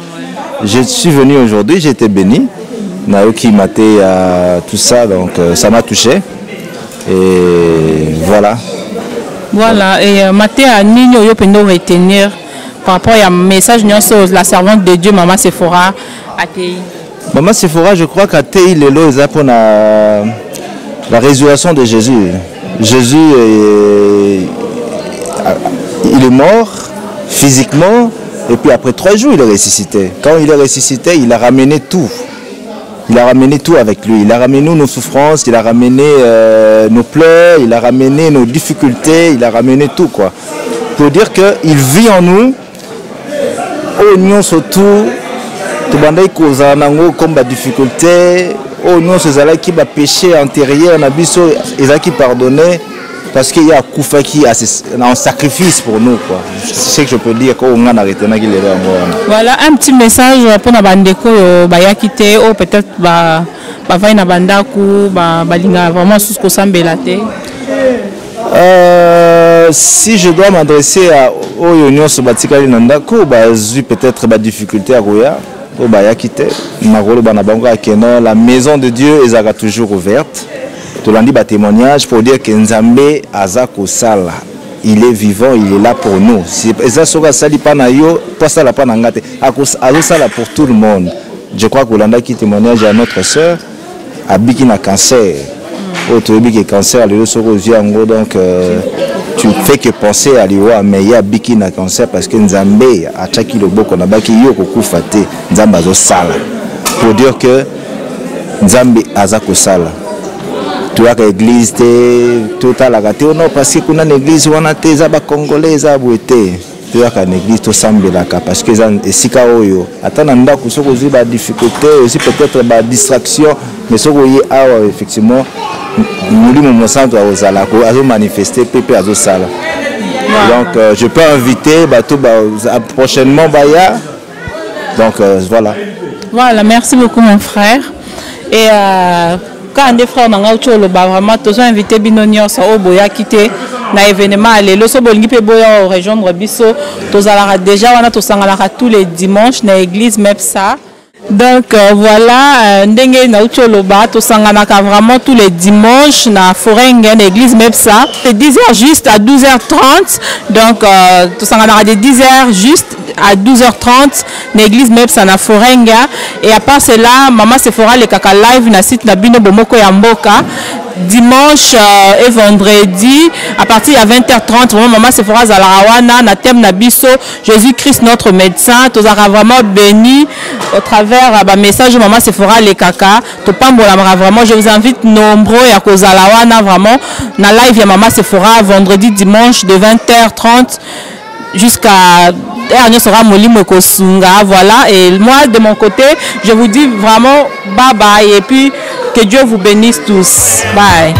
Je suis venu aujourd'hui, j'ai été béni. Naoki maté tout ça, donc ça m'a touché. Et voilà. Voilà, et maté à Nino, yo pendo retenir par rapport à un message la servante de Dieu, Maman Sephora, à TI. Maman Sephora, je crois qu'à TI, Lelo, ils apprennent la résurrection de Jésus. Jésus, il est mort physiquement, et puis après 3 jours, il est ressuscité. Quand il est ressuscité, il a ramené tout. Il a ramené tout avec lui. Il a ramené nos souffrances, il a ramené nos pleurs, il a ramené nos difficultés, il a ramené tout, quoi. Pour dire qu'il vit en nous, au surtout, tout le monde a comme des difficultés, au se qui va péché antérieur, ils ont qui pardonné parce qu'il y a Koufa qui a un sacrifice pour nous, quoi. C'est ce que je peux dire qu'on a arrêté. Voilà un petit message pour les bandeko bayakité ou peut-être va na bandaku balinga vraiment sous ko sambelate. Si je dois m'adresser à Oyo Sobatikali Nandako, j'ai peut-être des difficultés à Roya. La maison de Dieu est toujours ouverte. Tout le monde a témoignage pour dire que Nzambe Azako Sala, il est vivant, il est là pour nous. Pour tout le monde. Je crois que l'on a qui témoignage à notre soeur, à Bikina cancer. Autre cancer, donc tu ne fais que penser à l'Iwa, mais il y a Bikina cancer parce que Nzambe a chaki le beau qu'on a baki yoko kufate Nzambe azo sala pour dire que Nzambe azako sala. Tu as l'église totale à gâter non parce que qu'on a une église où on a des congolais à boiter. Tu as une église tout semble là parce que c'est sika oyo. Attends nda kusoko zi ba difficulté aussi peut-être ba distraction mais ce que effectivement nous centre à manifester Pépé à Sala. Donc je peux inviter prochainement Baya. Donc voilà. Voilà, merci beaucoup mon frère. Et quand des frères n'ont pas vraiment tous invité Binonio au Boya quitter l'événement aller le sobolingi pe boya rejoindre biso tous déjà on a tous tous les dimanches dans l'église Mepsa. Donc voilà, ndenge na ucholoba to sanganaka vraiment tous les dimanches na Forenga l'église Mepsa de 10h juste à 12h30. Donc to sanganaka de 10h juste à 12h30 l'église Mepsa na Forenga et à part cela Maman Sephora le kaka live na site na bino bomoko ya mboka dimanche et vendredi à partir de 20h30 Maman Sephora zalarawana na thème na biso Jésus-Christ notre médecin tous vraiment béni au travers un message Maman Sephora les kaka to pambola vraiment je vous invite nombreux à kozalawana vraiment na live ya Maman Sephora vendredi dimanche de 20h30 jusqu'à sera Molimo Kosunga. Voilà, et moi de mon côté je vous dis vraiment bye bye et puis que Dieu vous bénisse tous. Bye.